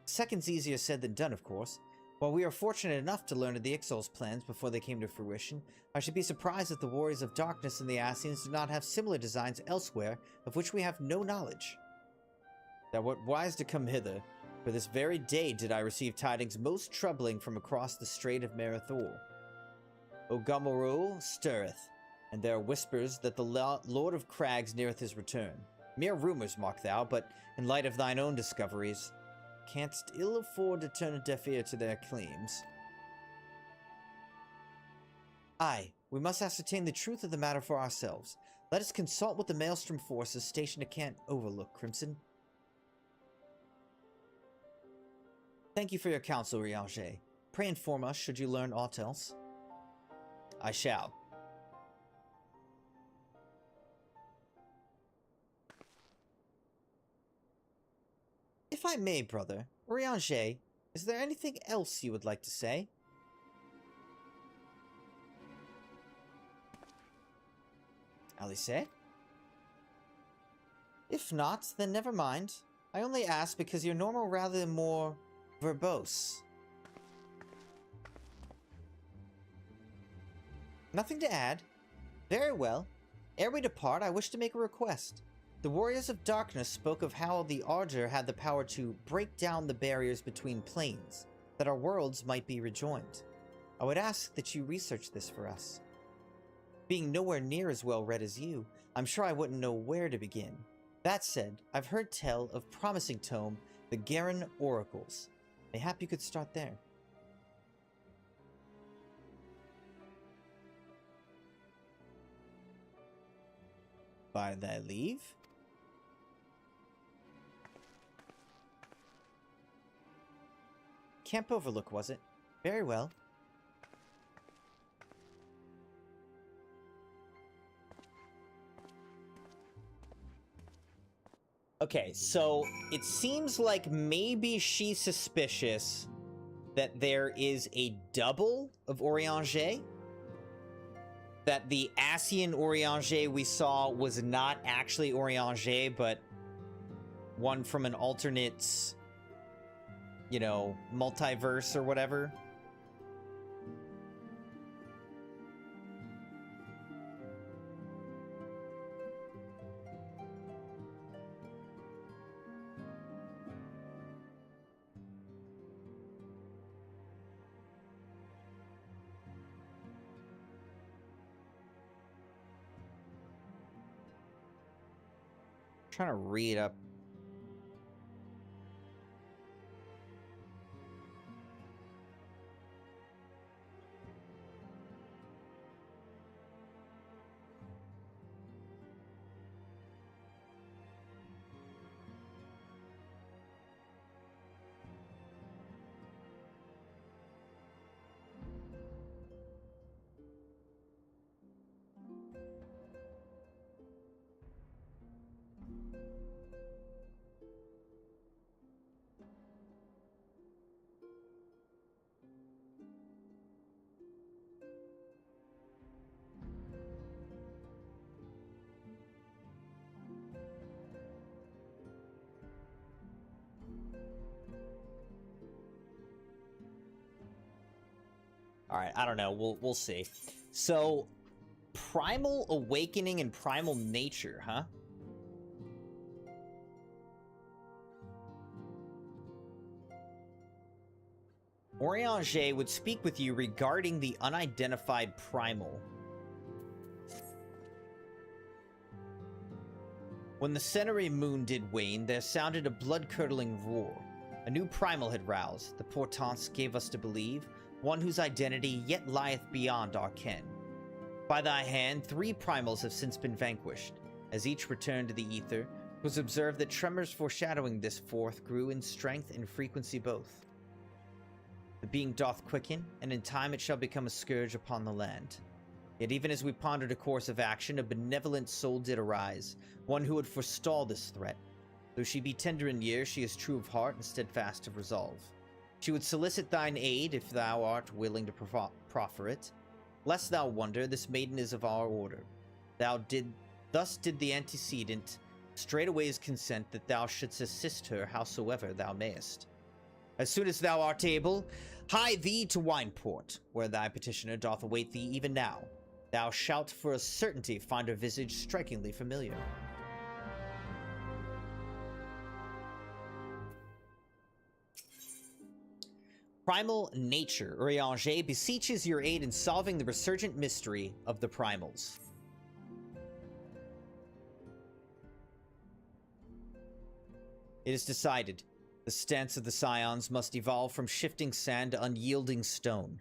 Second's easier said than done, of course. While we are fortunate enough to learn of the Ixal's plans before they came to fruition, I should be surprised if the Warriors of Darkness and the Ascians do not have similar designs elsewhere, of which we have no knowledge. Thou wert wise to come hither, for this very day did I receive tidings most troubling from across the Strait of Marathor. Ogamoro stirreth, and there are whispers that the Lord of Crags neareth his return. Mere rumors, mark thou, but in light of thine own discoveries, canst ill afford to turn a deaf ear to their claims. Aye, we must ascertain the truth of the matter for ourselves. Let us consult with the Maelstrom forces stationed at Camp Overlook, Crimson. Thank you for your counsel, Urianger. Pray inform us should you learn aught else. I shall. If I may, brother, Urianger, is there anything else you would like to say? Alice? If not, then never mind. I only ask because you're normal rather than more verbose. Nothing to add. Very well. Ere we depart, I wish to make a request. The Warriors of Darkness spoke of how the Ardor had the power to break down the barriers between planes, that our worlds might be rejoined. I would ask that you research this for us. Being nowhere near as well read as you, I'm sure I wouldn't know where to begin. That said, I've heard tell of promising tome, the Garen Oracles. Mayhap you could start there. By thy leave? Camp Overlook, was it? Very well. Okay, so it seems like maybe she's suspicious that there is a double of Orianger. That the Asian Orianger we saw was not actually Orianger, but one from an alternate, you know, multiverse or whatever. Trying to read up. All right, I don't know. We'll see. So, primal awakening and primal nature, huh? Orianger would speak with you regarding the unidentified primal. When the Cenere moon did wane, there sounded a blood-curdling roar. A new primal had roused, the portents gave us to believe, one whose identity yet lieth beyond our ken. By thy hand, 3 primals have since been vanquished. As each returned to the ether, 'twas observed that tremors foreshadowing this fourth grew in strength and frequency both. The being doth quicken, and in time it shall become a scourge upon the land. Yet even as we pondered a course of action, a benevolent soul did arise, one who would forestall this threat. Though she be tender in years, she is true of heart and steadfast of resolve. She would solicit thine aid if thou art willing to proffer it. Lest thou wonder, this maiden is of our order. Thus did the antecedent straightways consent that thou shouldst assist her howsoever thou mayest. As soon as thou art able, hie thee to Wineport, where thy petitioner doth await thee even now. Thou shalt for a certainty find her visage strikingly familiar. Primal nature. Orianger beseeches your aid in solving the resurgent mystery of the primals. It is decided. The stance of the Scions must evolve from shifting sand to unyielding stone.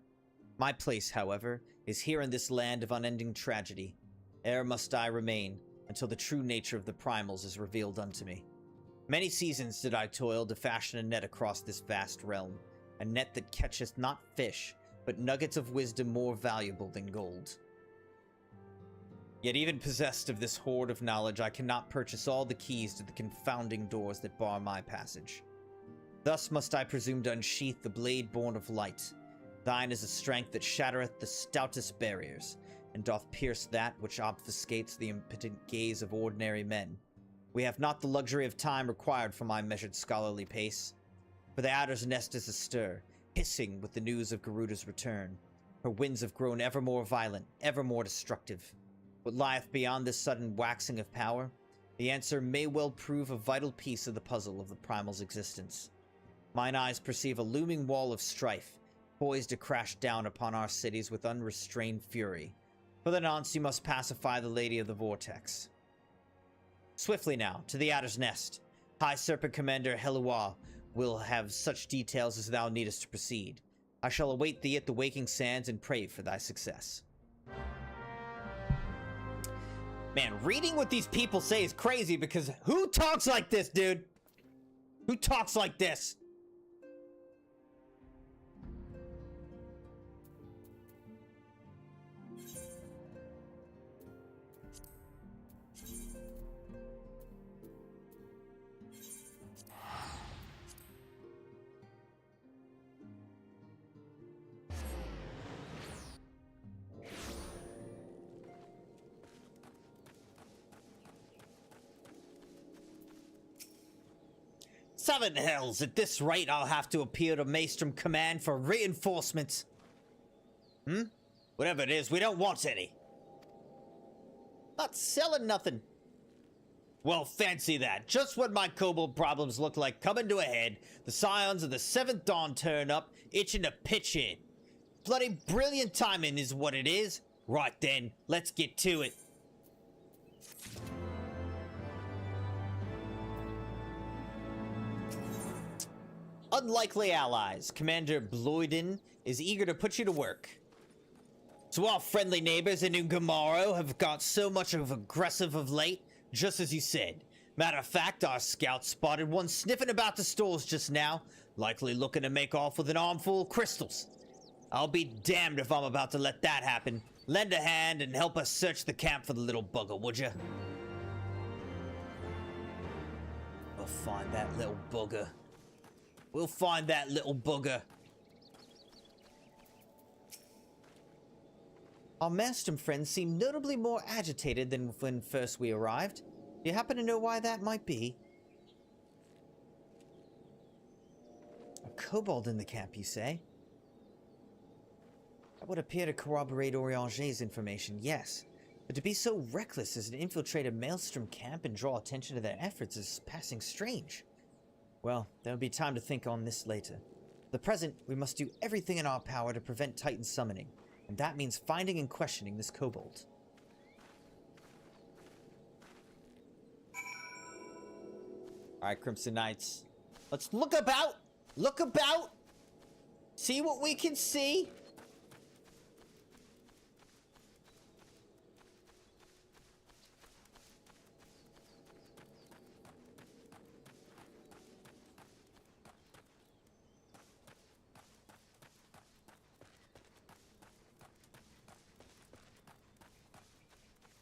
My place, however, is here in this land of unending tragedy. Ere must I remain, until the true nature of the primals is revealed unto me. Many seasons did I toil to fashion a net across this vast realm, a net that catcheth not fish, but nuggets of wisdom more valuable than gold. Yet even possessed of this hoard of knowledge, I cannot purchase all the keys to the confounding doors that bar my passage. Thus must I presume to unsheath the blade born of light. Thine is a strength that shattereth the stoutest barriers, and doth pierce that which obfuscates the impotent gaze of ordinary men. We have not the luxury of time required for my measured scholarly pace. For the adder's nest is astir, hissing with the news of Garuda's return. Her winds have grown ever more violent, ever more destructive. What lieth beyond this sudden waxing of power? The answer may well prove a vital piece of the puzzle of the primal's existence. Mine eyes perceive a looming wall of strife, poised to crash down upon our cities with unrestrained fury. For the nonce, you must pacify the Lady of the Vortex. Swiftly now, to the Adder's Nest. High Serpent Commander Helua will have such details as thou needest to proceed. I shall await thee at the Waking Sands and pray for thy success. Man, reading what these people say is crazy because who talks like this, dude? Who talks like this? Seven hells! At this rate, I'll have to appeal to Maelstrom Command for reinforcements. Whatever it is, we don't want any. Not selling nothing. Well, fancy that. Just when my kobold problems look like coming to a head, the scions of the Seventh Dawn turn up, itching to pitch in. Bloody brilliant timing is what it is. Right then, let's get to it. Unlikely allies. Commander Bloyden is eager to put you to work. So our friendly neighbors in Ungamaro have got so much of aggressive of late, just as you said. Matter of fact, our scouts spotted one sniffing about the stores just now, likely looking to make off with an armful of crystals. I'll be damned if I'm about to let that happen. Lend a hand and help us search the camp for the little bugger, would ya? We'll find that little bugger. We'll find that little bugger. Our Maelstrom friends seem notably more agitated than when first we arrived. Do you happen to know why that might be? A kobold in the camp, you say? That would appear to corroborate Orianger's information, yes. But to be so reckless as to infiltrate a Maelstrom camp and draw attention to their efforts is passing strange. Well, there'll be time to think on this later. For the present, we must do everything in our power to prevent Titan summoning, and that means finding and questioning this kobold. Alright, Crimson Knights. Let's look about! Look about! See what we can see!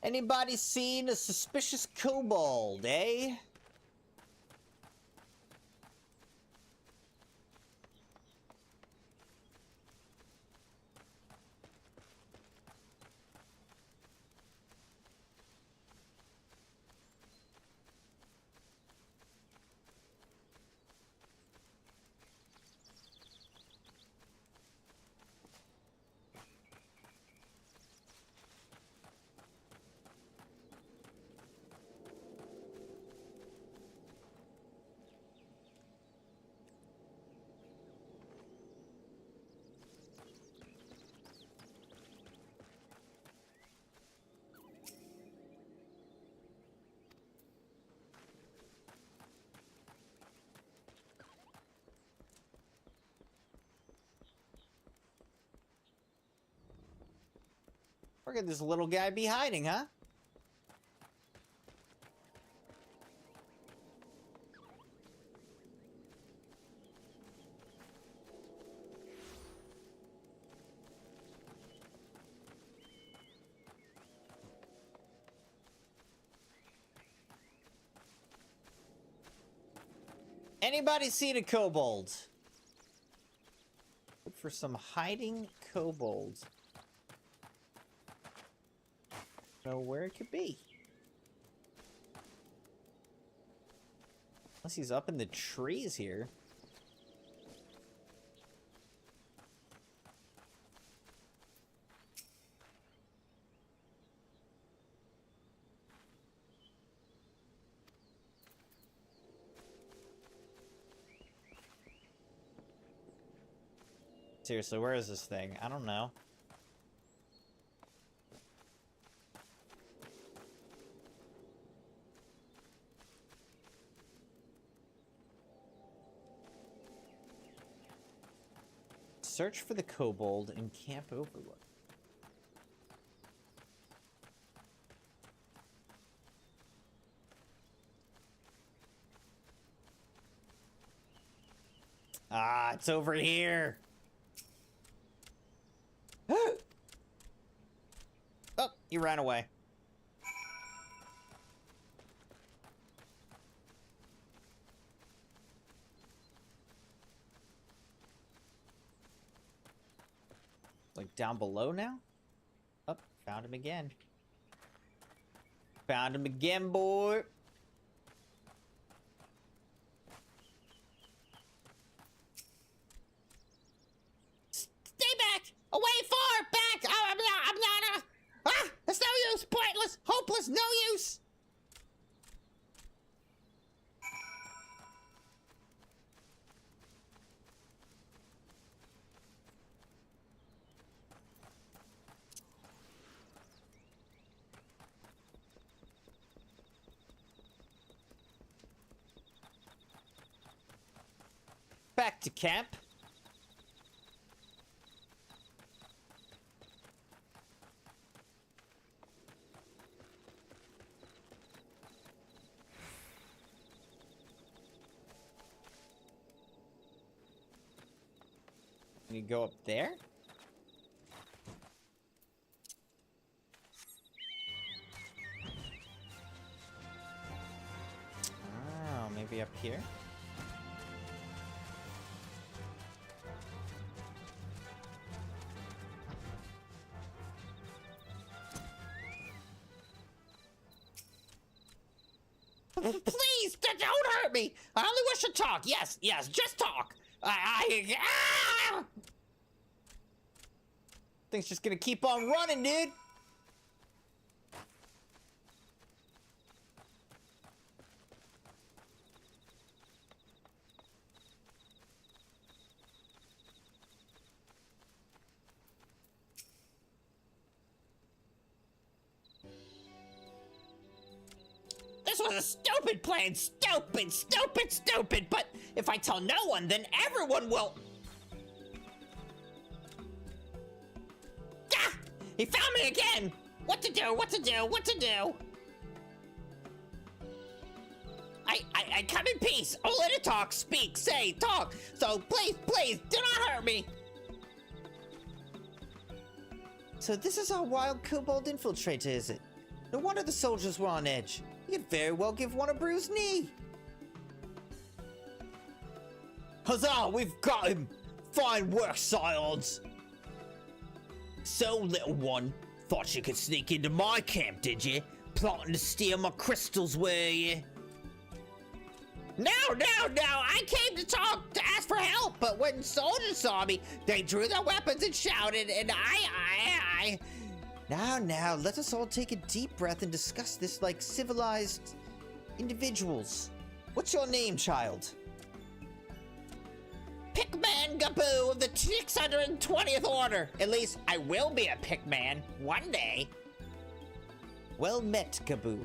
Anybody seen a suspicious kobold, eh? Where could this little guy be hiding, huh? Anybody seen a kobold? Look for some hiding kobolds. Know where it could be. Unless he's up in the trees here. Seriously, where is this thing? I don't know. Search for the kobold in Camp Overlook. Ah, it's over here. Oh, you ran away. Like down below now? Oh, found him again. Found him again, boy. Away, far back! Oh, I'm not, it's no use, pointless, hopeless, no use! Back to camp. You go up there? Oh, maybe up here? Please, don't hurt me! I only wish to talk. Yes, just talk. Thing's just gonna keep on running, dude. This was a stupid plan. Stupid. But if I tell no one, then everyone will... Ah! He found me again! What to do? I come in peace, only to talk, speak, say, talk. So please, do not hurt me. So this is our wild kobold infiltrator, is it? No wonder the soldiers were on edge. You could very well give one a bruised knee. Huzzah, we've got him! Fine work, Scions! So, little one, thought you could sneak into my camp, did you? Plotting to steal my crystals, were you? No, I came to ask for help, but when soldiers saw me, they drew their weapons and shouted, and I... Now, let us all take a deep breath and discuss this like civilized individuals. What's your name, child? Pickman Gaboo of the 620th Order. At least, I will be a Pickman one day. Well met, Gaboo.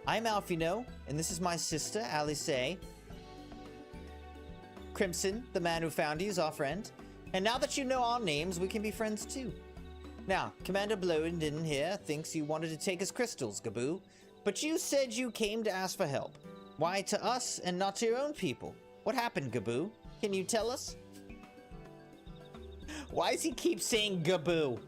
I'm Alfino, and this is my sister, Alice. Crimson, the man who found you, is our friend. And now that you know our names, we can be friends too. Now, Commander Blowden here thinks you wanted to take his crystals, Gaboo. But you said you came to ask for help. Why to us and not to your own people? What happened, Gaboo? Can you tell us? Why does he keep saying Gaboo?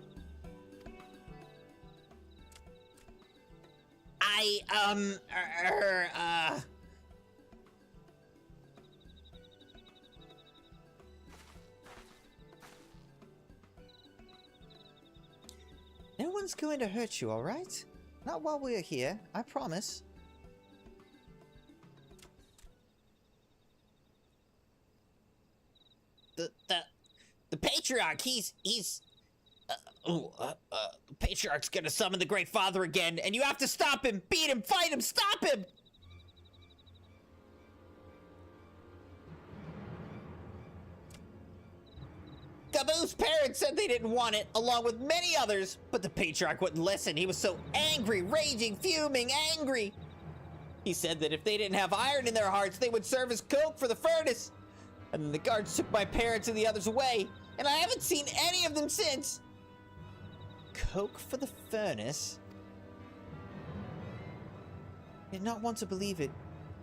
No one's going to hurt you, all right? Not while we're here, I promise. The Patriarch, the Patriarch's gonna summon the Great Father again, and you have to stop him! Beat him! Fight him! Stop him! Gaboo's parents said they didn't want it, along with many others, but the patriarch wouldn't listen. He was so angry, raging, fuming, angry. He said that if they didn't have iron in their hearts, they would serve as coke for the furnace. And then the guards took my parents and the others away, and I haven't seen any of them since. Coke for the furnace? I did not want to believe it,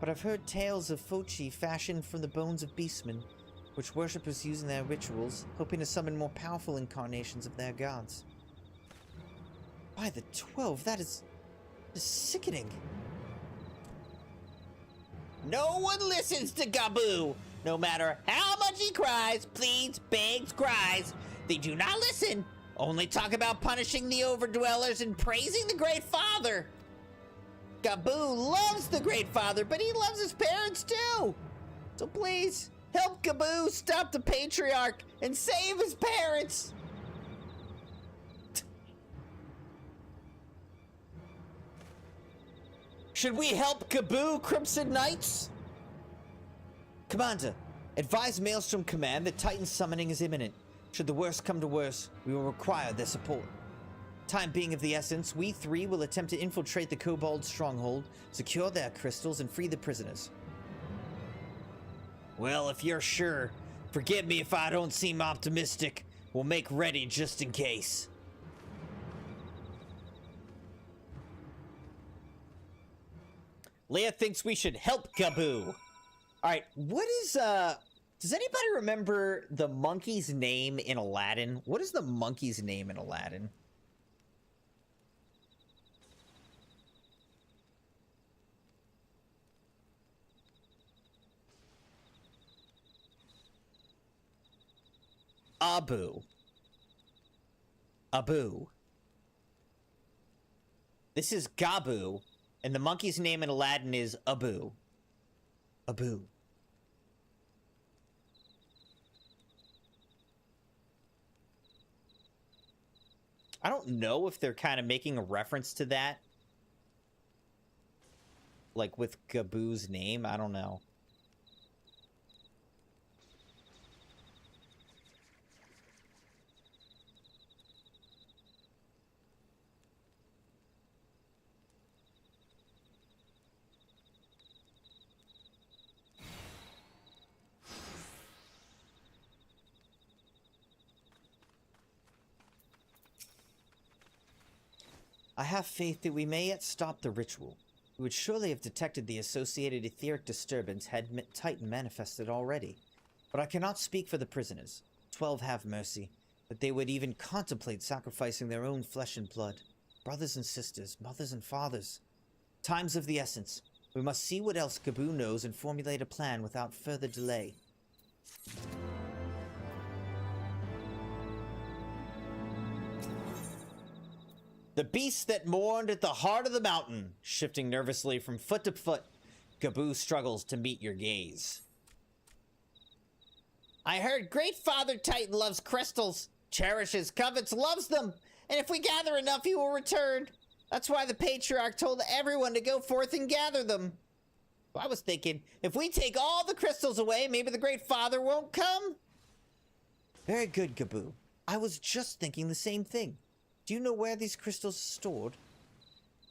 but I've heard tales of Fochi fashioned from the bones of beastmen, which worshippers use in their rituals, hoping to summon more powerful incarnations of their gods. By the 12, that is sickening. No one listens to Gaboo! No matter how much he cries, pleads, begs, cries, they do not listen. Only talk about punishing the overdwellers and praising the Great Father. Gaboo loves the Great Father, but he loves his parents too. So please, help Gaboo stop the Patriarch and save his parents. Should we help Gaboo, Crimson Knights? Commander, advise Maelstrom Command that Titan summoning is imminent. Should the worst come to worst, we will require their support. Time being of the essence, we three will attempt to infiltrate the Kobold stronghold, secure their crystals, and free the prisoners. Well, if you're sure, forgive me if I don't seem optimistic. We'll make ready just in case. Leia thinks we should help Gaboo. Alright, what is, does anybody remember the monkey's name in Aladdin? What is the monkey's name in Aladdin? Abu. Abu. This is Gaboo, and the monkey's name in Aladdin is Abu. Abu. I don't know if they're kind of making a reference to that. Like with Gaboo's name, I don't know. I have faith that we may yet stop the ritual. We would surely have detected the associated etheric disturbance had Titan manifested already. But I cannot speak for the prisoners. 12 have mercy, that they would even contemplate sacrificing their own flesh and blood. Brothers and sisters, mothers and fathers. Time's of the essence. We must see what else Gaboo knows and formulate a plan without further delay. The beast that mourned at the heart of the mountain, shifting nervously from foot to foot, Gaboo struggles to meet your gaze. I heard Great Father Titan loves crystals, cherishes, covets, loves them, and if we gather enough, he will return. That's why the Patriarch told everyone to go forth and gather them. I was thinking, if we take all the crystals away, maybe the Great Father won't come? Very good, Gaboo. I was just thinking the same thing. Do you know where these crystals are stored?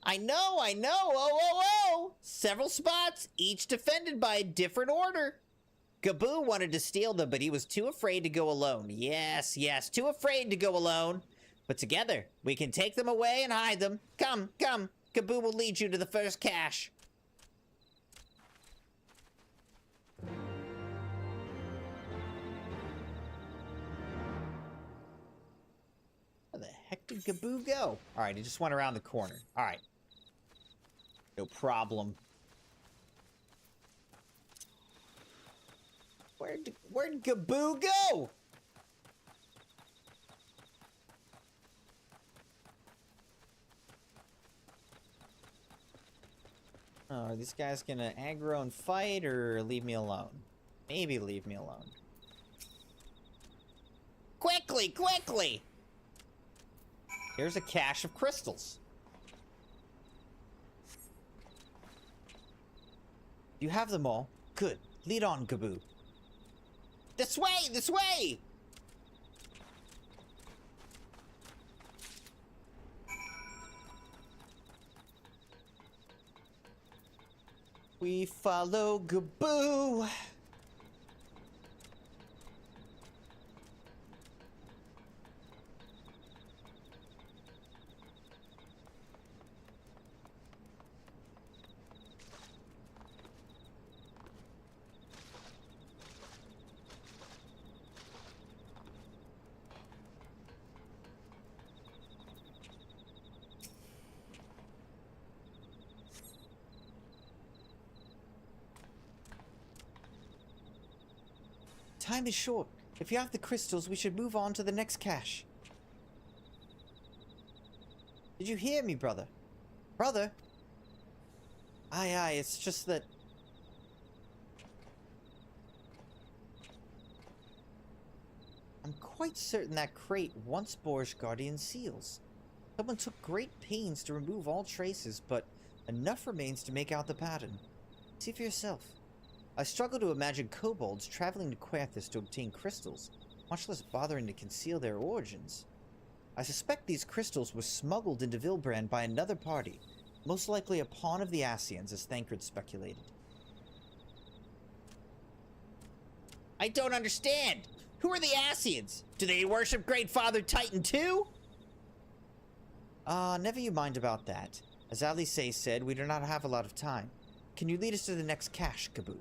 I know! Oh! Several spots, each defended by a different order. Gaboo wanted to steal them, but he was too afraid to go alone. Yes, too afraid to go alone. But together, we can take them away and hide them. Come. Gaboo will lead you to the first cache. Where the heck did Gaboo go? Alright, he just went around the corner. Alright. No problem. Where'd Gaboo go? Oh, are these guys gonna aggro and fight or leave me alone? Maybe leave me alone. Quickly! Here's a cache of crystals. You have them all. Good. Lead on, Gaboo. This way! We follow Gaboo. Time is short. If you have the crystals, we should move on to the next cache. Did you hear me, brother? Brother? Aye, it's just that... I'm quite certain that crate once bore Guardian seals. Someone took great pains to remove all traces, but enough remains to make out the pattern. See for yourself. I struggle to imagine kobolds traveling to Querthus to obtain crystals, much less bothering to conceal their origins. I suspect these crystals were smuggled into Vilbrand by another party, most likely a pawn of the Ascians, as Thancred speculated. I don't understand! Who are the Ascians? Do they worship Great Father Titan too? Never you mind about that. As Alice said, we do not have a lot of time. Can you lead us to the next cache, Gaboo?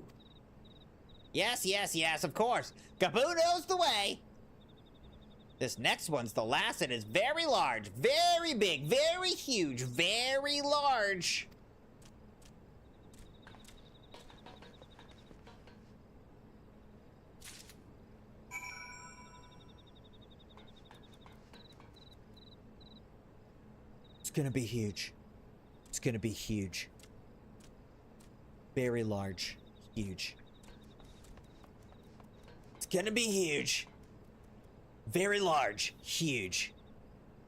Yes, of course. Gaboo knows the way. This next one's the last and is very large, very big, very huge, very large. It's gonna be huge. It's gonna be huge. Very large. Huge. It's gonna be huge. Very large. Huge.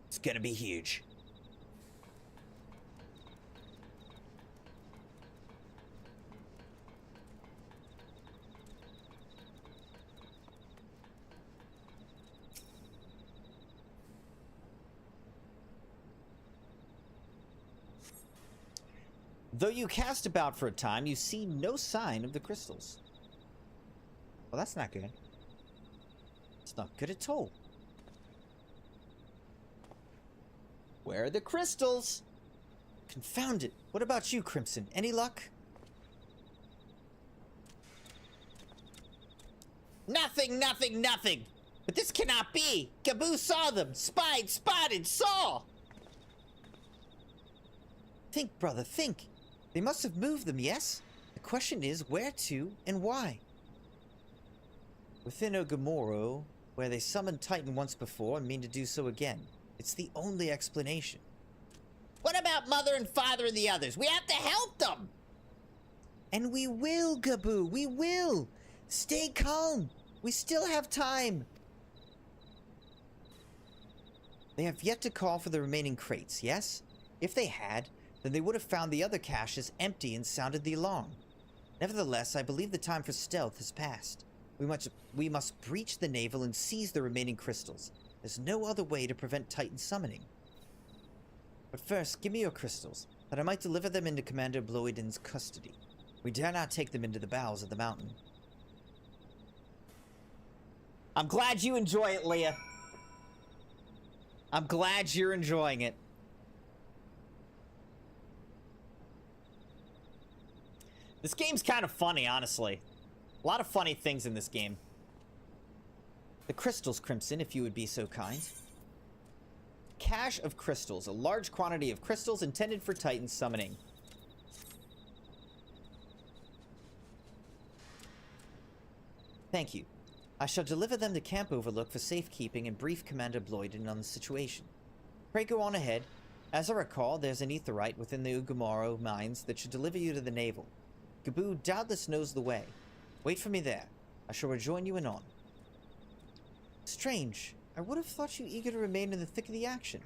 It's gonna be huge. Though you cast about for a time, you see no sign of the crystals. Well, that's not good. It's not good at all. Where are the crystals? Confound it. What about you, Crimson? Any luck? Nothing. But this cannot be. Gaboo saw them. Spied, spotted, saw. Think, brother, think. They must have moved them, yes? The question is, where to and why? Within Ogumoro, where they summoned Titan once before and mean to do so again. It's the only explanation. What about Mother and Father and the others? We have to help them! And we will, Gaboo, we will! Stay calm! We still have time! They have yet to call for the remaining crates, yes? If they had, then they would have found the other caches empty and sounded the alarm. Nevertheless, I believe the time for stealth has passed. We must breach the navel and seize the remaining crystals. There's no other way to prevent Titan summoning. But first, give me your crystals, that I might deliver them into Commander Bloiden's custody. We dare not take them into the bowels of the mountain. I'm glad you enjoy it, Leah. I'm glad you're enjoying it. This game's kind of funny, honestly. A lot of funny things in this game. The crystals, Crimson, if you would be so kind. Cache of crystals. A large quantity of crystals intended for Titan summoning. Thank you. I shall deliver them to Camp Overlook for safekeeping and brief Commander Bloiden on the situation. Pray go on ahead. As I recall, there's an aetherite within the Ugumaro mines that should deliver you to the navel. Gaboo doubtless knows the way. Wait for me there. I shall rejoin you anon. Strange. I would have thought you eager to remain in the thick of the action.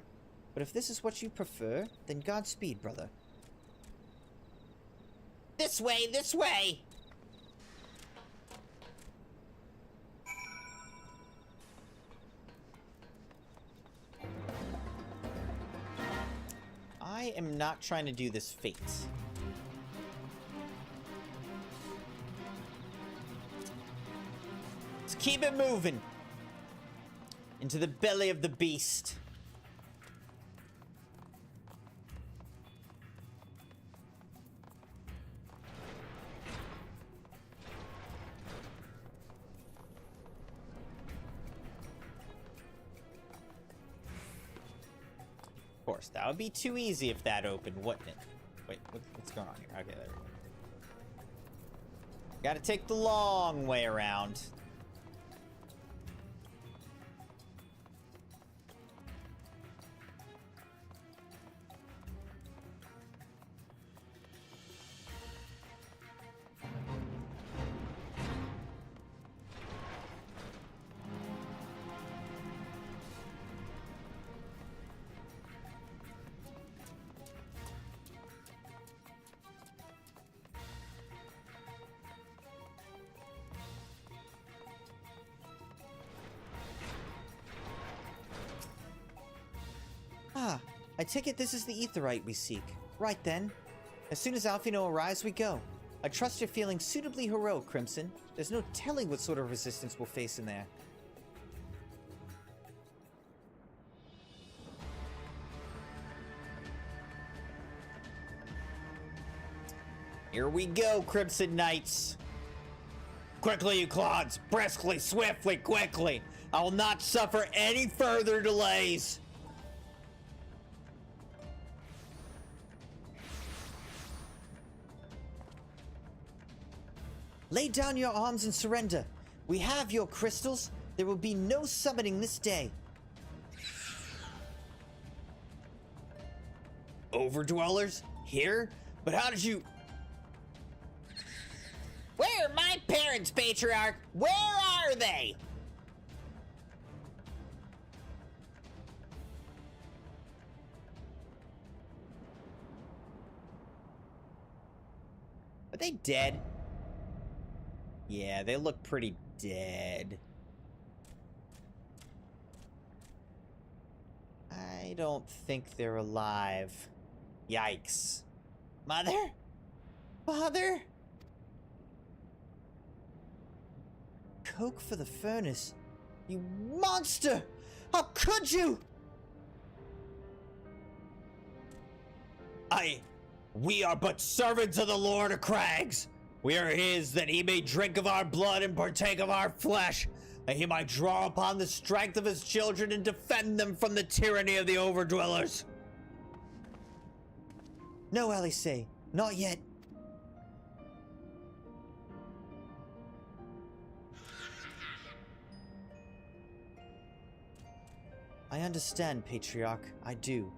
But if this is what you prefer, then Godspeed, brother. This way, this way! I am not trying to do this fate. Let's keep it moving. Into the belly of the beast. Of course, that would be too easy if that opened, wouldn't it? Wait, what's going on here? Okay, there we go. Gotta take the long way around. Ah, I take it this is the aetheryte we seek. Right then. As soon as Alphino arrives, we go. I trust you're feeling suitably heroic, Crimson. There's no telling what sort of resistance we'll face in there. Here we go, Crimson Knights. Quickly, you clods. Briskly, swiftly, quickly. I will not suffer any further delays. Lay down your arms and surrender. We have your crystals. There will be no summoning this day. Overdwellers? Here? But how did you... Where are my parents, Patriarch? Where are they? Are they dead? Yeah, they look pretty dead. I don't think they're alive. Yikes. Mother? Father? Coke for the furnace? You monster! How could you? We are but servants of the Lord of Crags. We are his, that he may drink of our blood and partake of our flesh, that he might draw upon the strength of his children and defend them from the tyranny of the overdwellers. No, Alice, not yet. I understand, Patriarch, I do.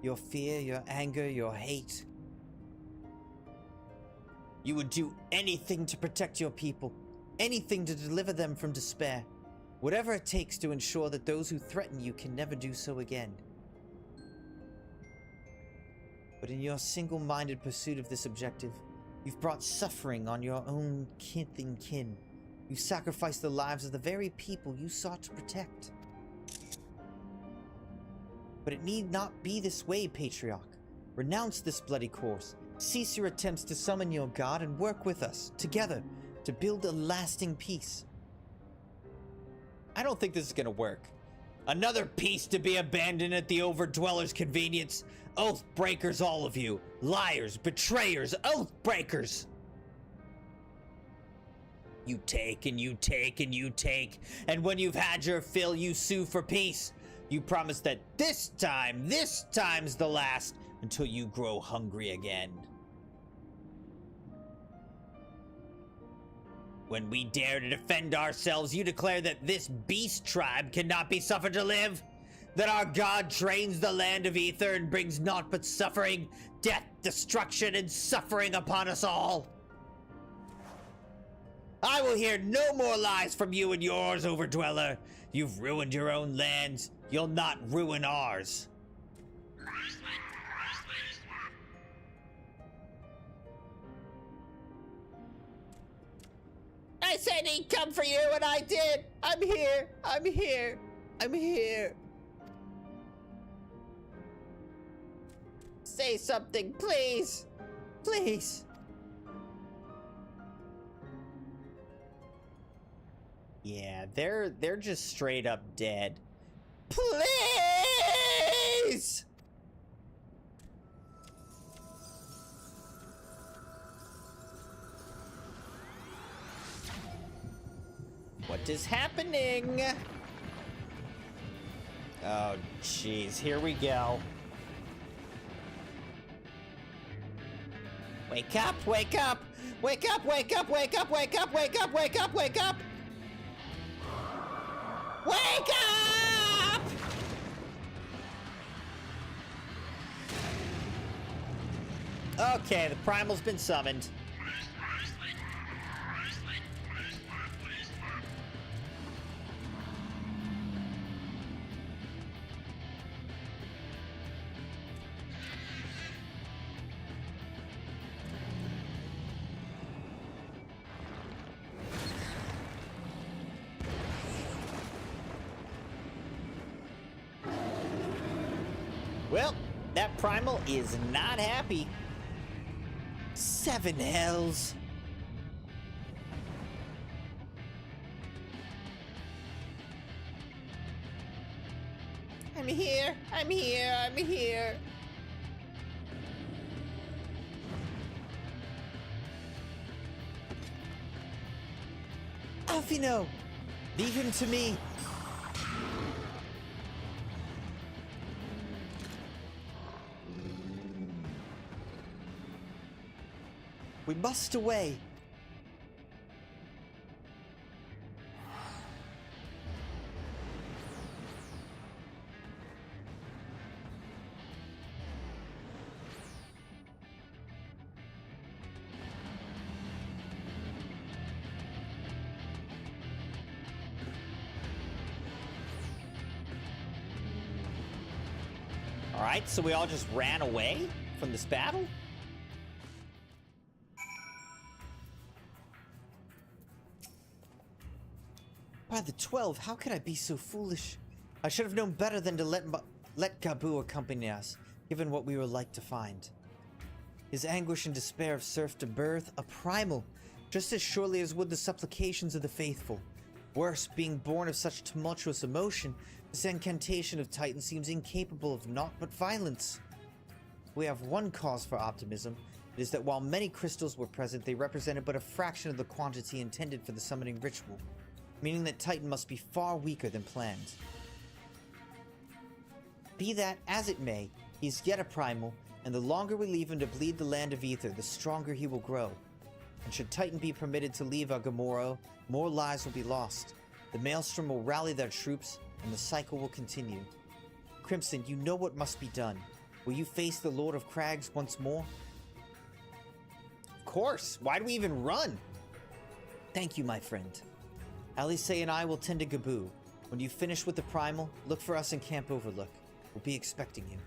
Your fear, your anger, your hate. You would do anything to protect your people, anything to deliver them from despair, whatever it takes to ensure that those who threaten you can never do so again. But in your single-minded pursuit of this objective, you've brought suffering on your own kith and kin. You've sacrificed the lives of the very people you sought to protect. But it need not be this way, Patriarch. Renounce this bloody course. Cease your attempts to summon your god and work with us, together, to build a lasting peace. I don't think this is gonna work. Another peace to be abandoned at the Overdweller's convenience. Oath breakers, all of you. Liars, betrayers, oath breakers. You take and you take and you take, and when you've had your fill, you sue for peace. You promise that this time's the last, until you grow hungry again. When we dare to defend ourselves, you declare that this beast tribe cannot be suffered to live? That our god drains the land of ether and brings naught but suffering, death, destruction, and suffering upon us all? I will hear no more lies from you and yours, Overdweller. You've ruined your own lands. You'll not ruin ours. I said he'd come for you, and I did. I'm here. I'm here. I'm here. Say something, please. Please. Yeah, they're just straight up dead. Please! What is happening? Oh, jeez. Here we go. Wake up! Wake up! Wake up! Wake up! Wake up! Wake up! Wake up! Wake up! Wake up! Wake up! Okay, the primal's been summoned. Well, that primal is not happy. 7 hells. I'm here. I'm here. I'm here. Alfino, leave him to me. We must away. All right, so we all just ran away from this battle? By the 12, how could I be so foolish? I should have known better than to let Gabu accompany us, given what we were like to find. His anguish and despair of serfdom birth a primal, just as surely as would the supplications of the faithful. Worse, being born of such tumultuous emotion, this incantation of Titan seems incapable of naught but violence. We have one cause for optimism. It is that while many crystals were present, they represented but a fraction of the quantity intended for the summoning ritual, meaning that Titan must be far weaker than planned. Be that as it may, he is yet a primal, and the longer we leave him to bleed the land of Ether, the stronger he will grow. And should Titan be permitted to leave Agamoro, more lives will be lost. The Maelstrom will rally their troops, and the cycle will continue. Crimson, you know what must be done. Will you face the Lord of Crags once more? Of course! Why do we even run? Thank you, my friend. Alice and I will tend to Gabu. When you finish with the primal, look for us in Camp Overlook. We'll be expecting you.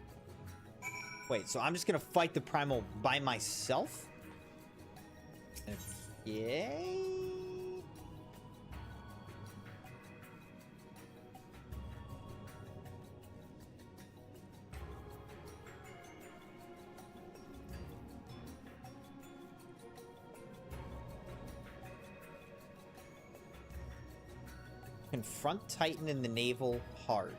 Wait, so I'm just gonna fight the primal by myself? Yay? Confront Titan in the naval hard.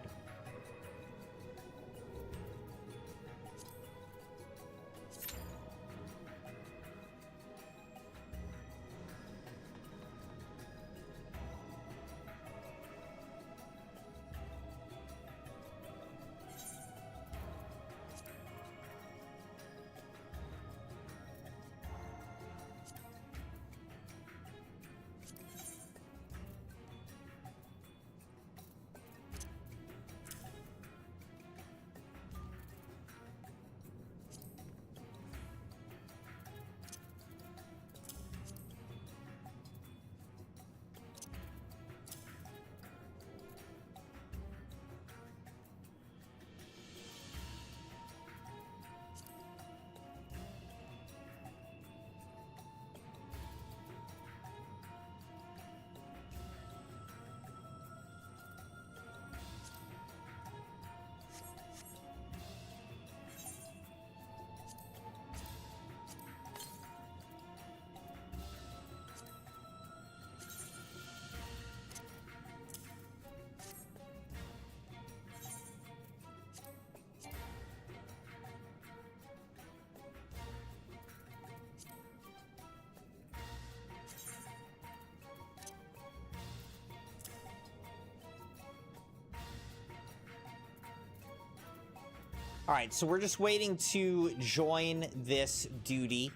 All right, so we're just waiting to join this duty.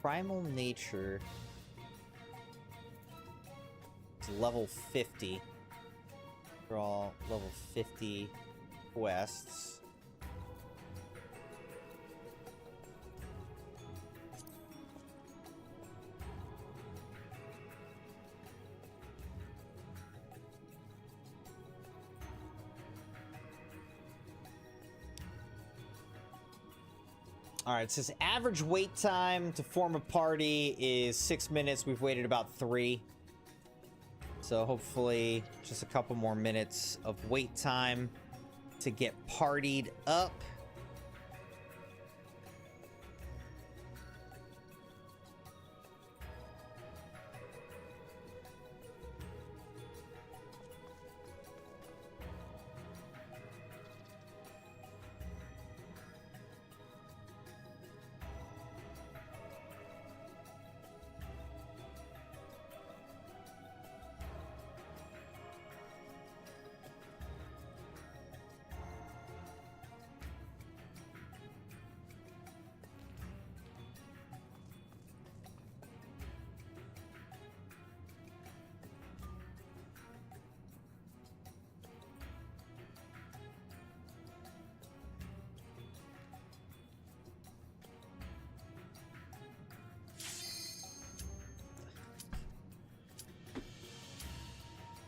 Primal Nature is level 50. Draw level 50 quests. All right, it says average wait time to form a party is 6 minutes. We've waited about 3. So hopefully just a couple more minutes of wait time to get partied up.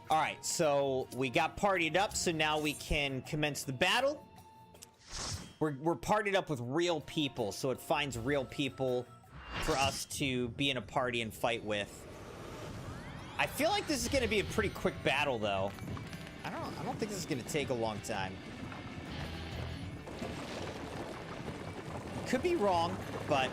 All right, so we got partied up, so now we can commence the battle. We're partied up with real people, so it finds real people for us to be in a party and fight with. I feel like this is going to be a pretty quick battle, though. I don't think this is going to take a long time. Could be wrong, but...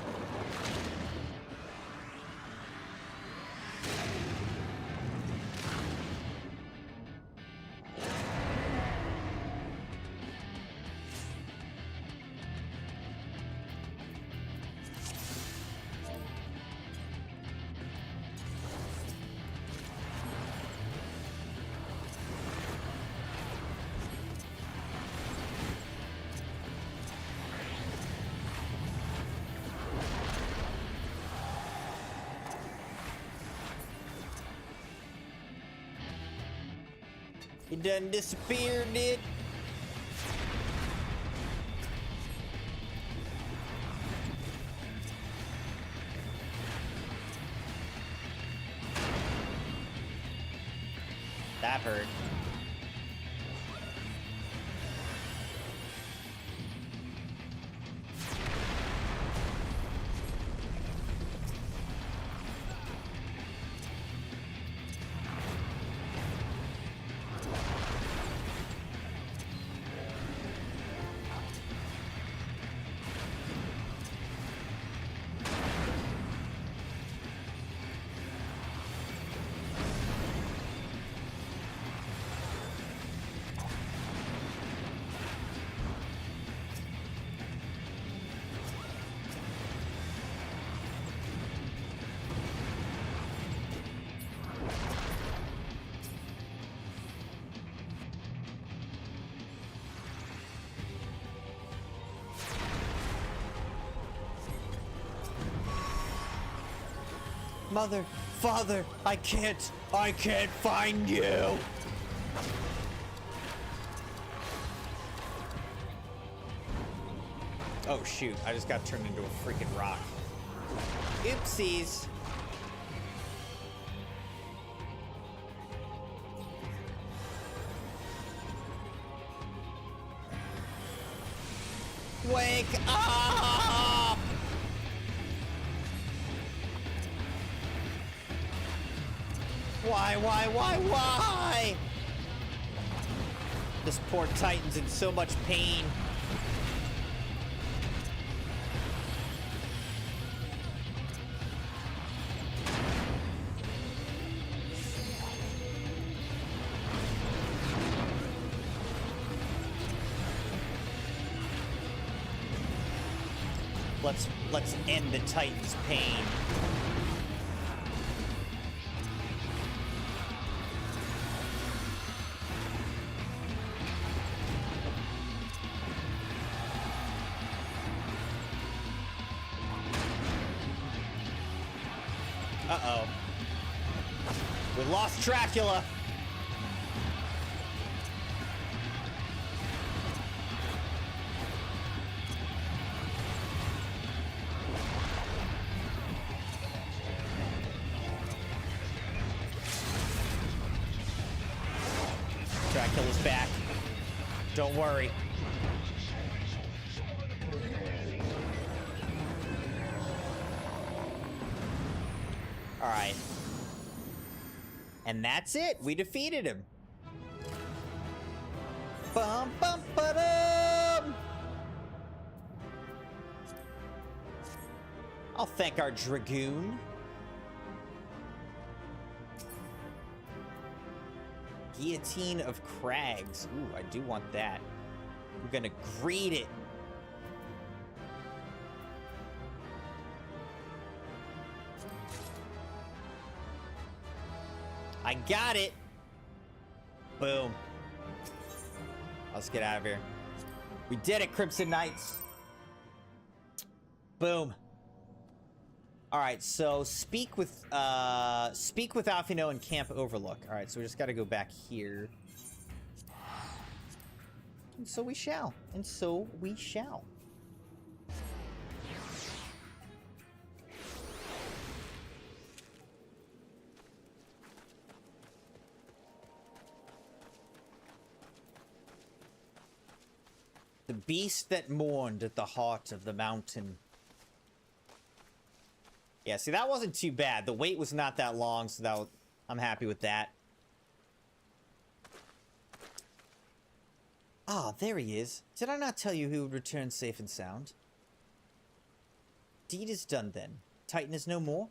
He done disappeared, dude. That hurt. Mother, father, I can't find you. Oh shoot, I just got turned into a freaking rock. Oopsies. Wake up! Why? This poor Titan's in so much pain. Let's end the Titan's pain. Uh-oh. We lost Dracula. Dracula's back. Don't worry. All right. And that's it. We defeated him. Bum, bum, ba-dum! I'll thank our Dragoon. Guillotine of Crags. Ooh, I do want that. I'm gonna greet it. I got it. Boom. Let's get out of here. We did it, Crimson Knights. Boom. All right, so speak with Alfino and Camp Overlook. All right, so we just got to go back here. And so we shall. And so we shall. The beast that mourned at the heart of the mountain. Yeah, see, that wasn't too bad. The wait was not that long, so I'm happy with that. Ah, there he is. Did I not tell you he would return safe and sound? Deed is done, then. Titan is no more?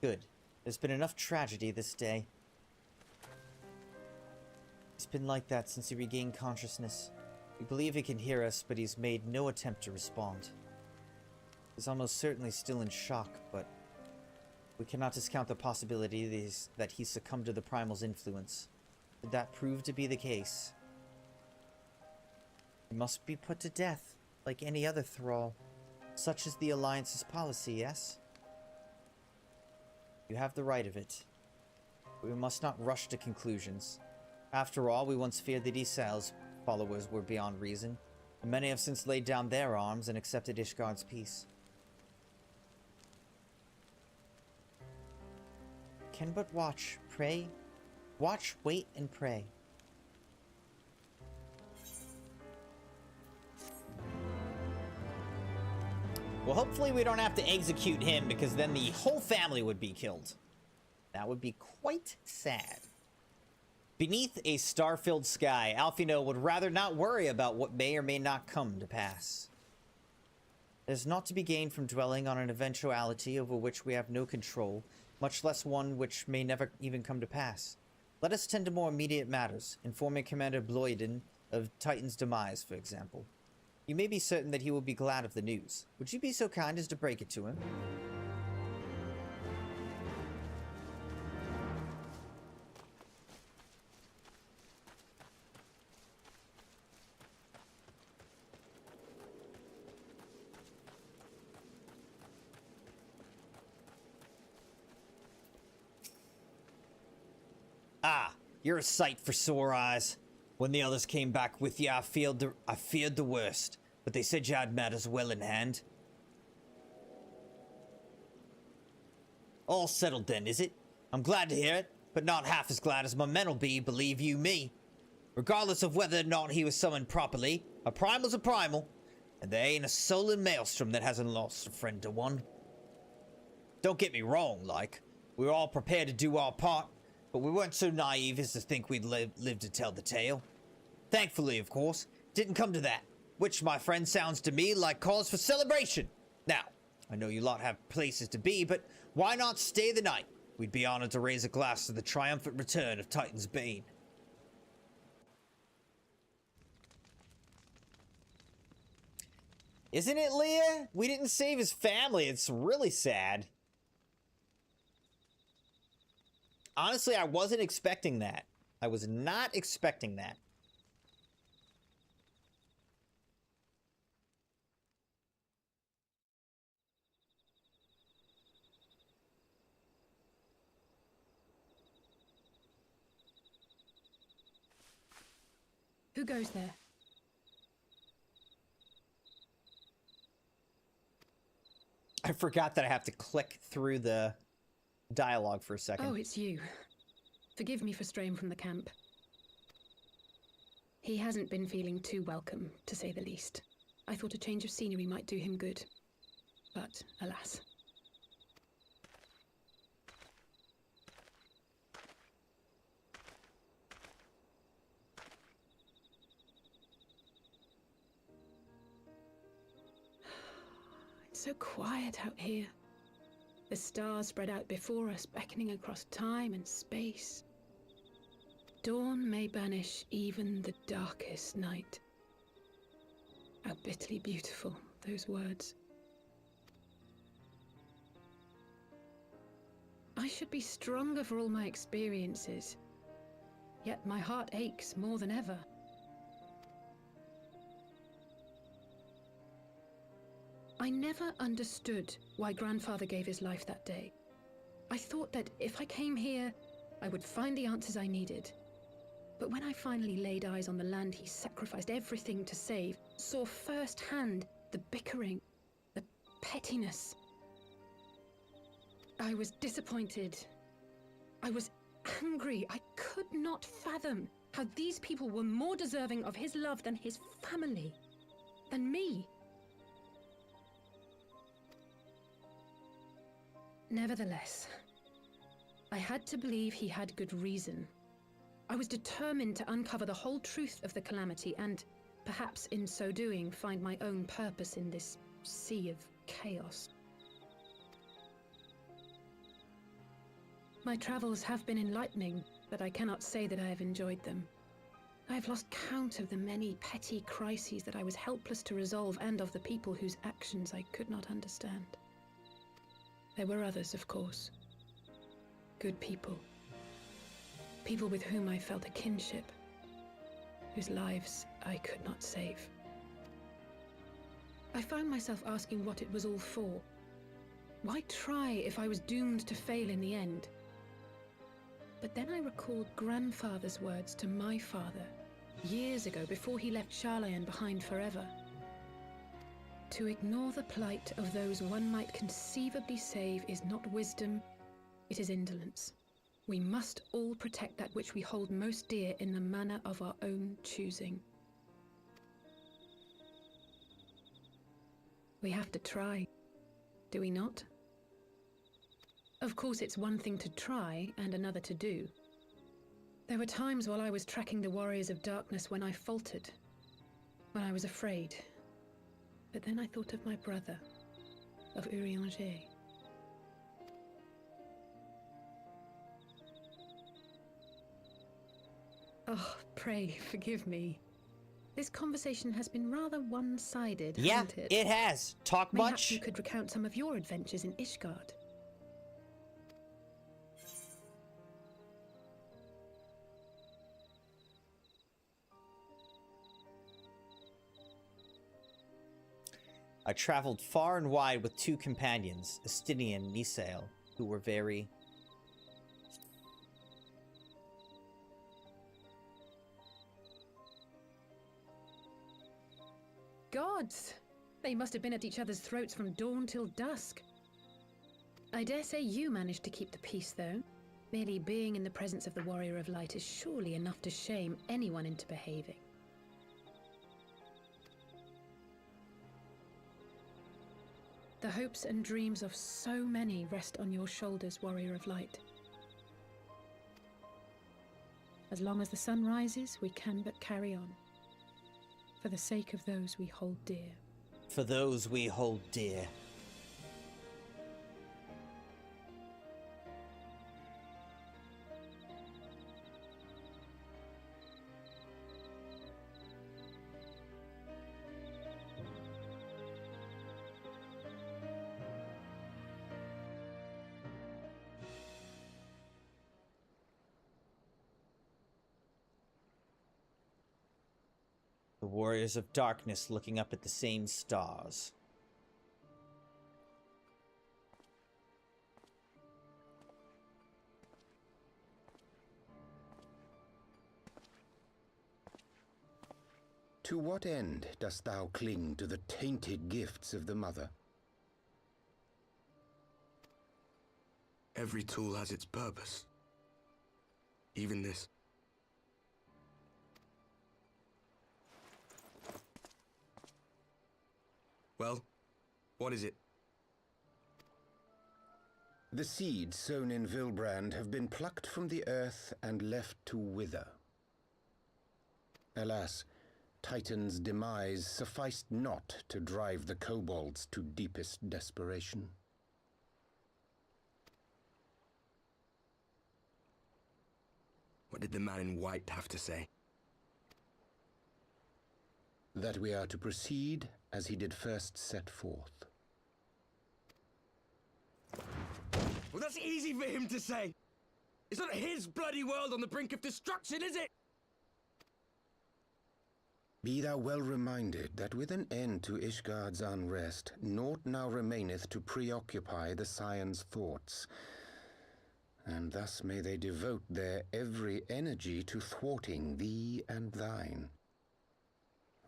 Good. There's been enough tragedy this day. It's been like that since he regained consciousness. We believe he can hear us, but he's made no attempt to respond. He's almost certainly still in shock, but we cannot discount the possibility that he succumbed to the Primal's influence. Should that prove to be the case, he must be put to death, like any other thrall. Such is the Alliance's policy, yes? You have the right of it. But we must not rush to conclusions. After all, we once feared that Issael's followers were beyond reason, and many have since laid down their arms and accepted Ishgard's peace. Can but watch, pray. Watch, wait, and pray. Well, hopefully we don't have to execute him, because then the whole family would be killed. That would be quite sad. Beneath a star-filled sky, Alfino would rather not worry about what may or may not come to pass. There's naught to be gained from dwelling on an eventuality over which we have no control, much less one which may never even come to pass. Let us tend to more immediate matters, informing Commander Bloiden of Titan's demise, for example. You may be certain that he will be glad of the news. Would you be so kind as to break it to him? Ah, you're a sight for sore eyes. When the others came back with you, I feared the worst, but they said you had matters well in hand. All settled then, is it? I'm glad to hear it, but not half as glad as my men'll be, believe you me. Regardless of whether or not he was summoned properly, a primal's a primal, and there ain't a soul in Maelstrom that hasn't lost a friend to one. Don't get me wrong, like, we were all prepared to do our part, but we weren't so naive as to think we'd live to tell the tale. Thankfully, of course, didn't come to that, which, my friend, sounds to me like cause for celebration. Now, I know you lot have places to be, but why not stay the night? We'd be honored to raise a glass to the triumphant return of Titan's Bane. Isn't it, Leah? We didn't save his family. It's really sad. Honestly, I wasn't expecting that. I was not expecting that. Who goes there? I forgot that I have to click through the dialogue for a second. Oh, it's you. Forgive me for straying from the camp. He hasn't been feeling too welcome, to say the least. I thought a change of scenery might do him good. But, alas. So quiet out here. The stars spread out before us, beckoning across time and space. Dawn may banish even the darkest night. How bitterly beautiful, those words. I should be stronger for all my experiences. Yet my heart aches more than ever. I never understood why Grandfather gave his life that day. I thought that if I came here, I would find the answers I needed. But when I finally laid eyes on the land he sacrificed everything to save, saw firsthand the bickering, the pettiness, I was disappointed. I was angry. I could not fathom how these people were more deserving of his love than his family, than me. Nevertheless, I had to believe he had good reason. I was determined to uncover the whole truth of the calamity and, perhaps in so doing, find my own purpose in this sea of chaos. My travels have been enlightening, but I cannot say that I have enjoyed them. I have lost count of the many petty crises that I was helpless to resolve and of the people whose actions I could not understand. There were others, of course. Good people. People with whom I felt a kinship, whose lives I could not save. I found myself asking what it was all for. Why try if I was doomed to fail in the end? But then I recalled Grandfather's words to my father, years ago, before he left Sharlayan behind forever. To ignore the plight of those one might conceivably save is not wisdom, it is indolence. We must all protect that which we hold most dear in the manner of our own choosing. We have to try, do we not? Of course, it's one thing to try and another to do. There were times while I was tracking the warriors of darkness when I faltered, when I was afraid. But then I thought of my brother, of Urianger. Oh, pray forgive me. This conversation has been rather one-sided, hasn't it? Yeah, it has. Talk Mayhap much? you could recount some of your adventures in Ishgard. I traveled far and wide with two companions, Estinian and Nisael, who were very... Gods! They must have been at each other's throats from dawn till dusk. I dare say you managed to keep the peace, though. Merely being in the presence of the Warrior of Light is surely enough to shame anyone into behaving. The hopes and dreams of so many rest on your shoulders, Warrior of Light. As long as the sun rises, we can but carry on. For the sake of those we hold dear. For those we hold dear. The Warriors of Darkness looking up at the same stars. To what end dost thou cling to the tainted gifts of the Mother? Every tool has its purpose. Even this. Well, what is it? The seeds sown in Vilbrand have been plucked from the earth and left to wither. Alas, Titan's demise sufficed not to drive the kobolds to deepest desperation. What did the man in white have to say? That we are to proceed as he did first set forth. Well, that's easy for him to say. It's not his bloody world on the brink of destruction, is it? Be thou well reminded that with an end to Ishgard's unrest, naught now remaineth to preoccupy the Scion's thoughts. And thus may they devote their every energy to thwarting thee and thine.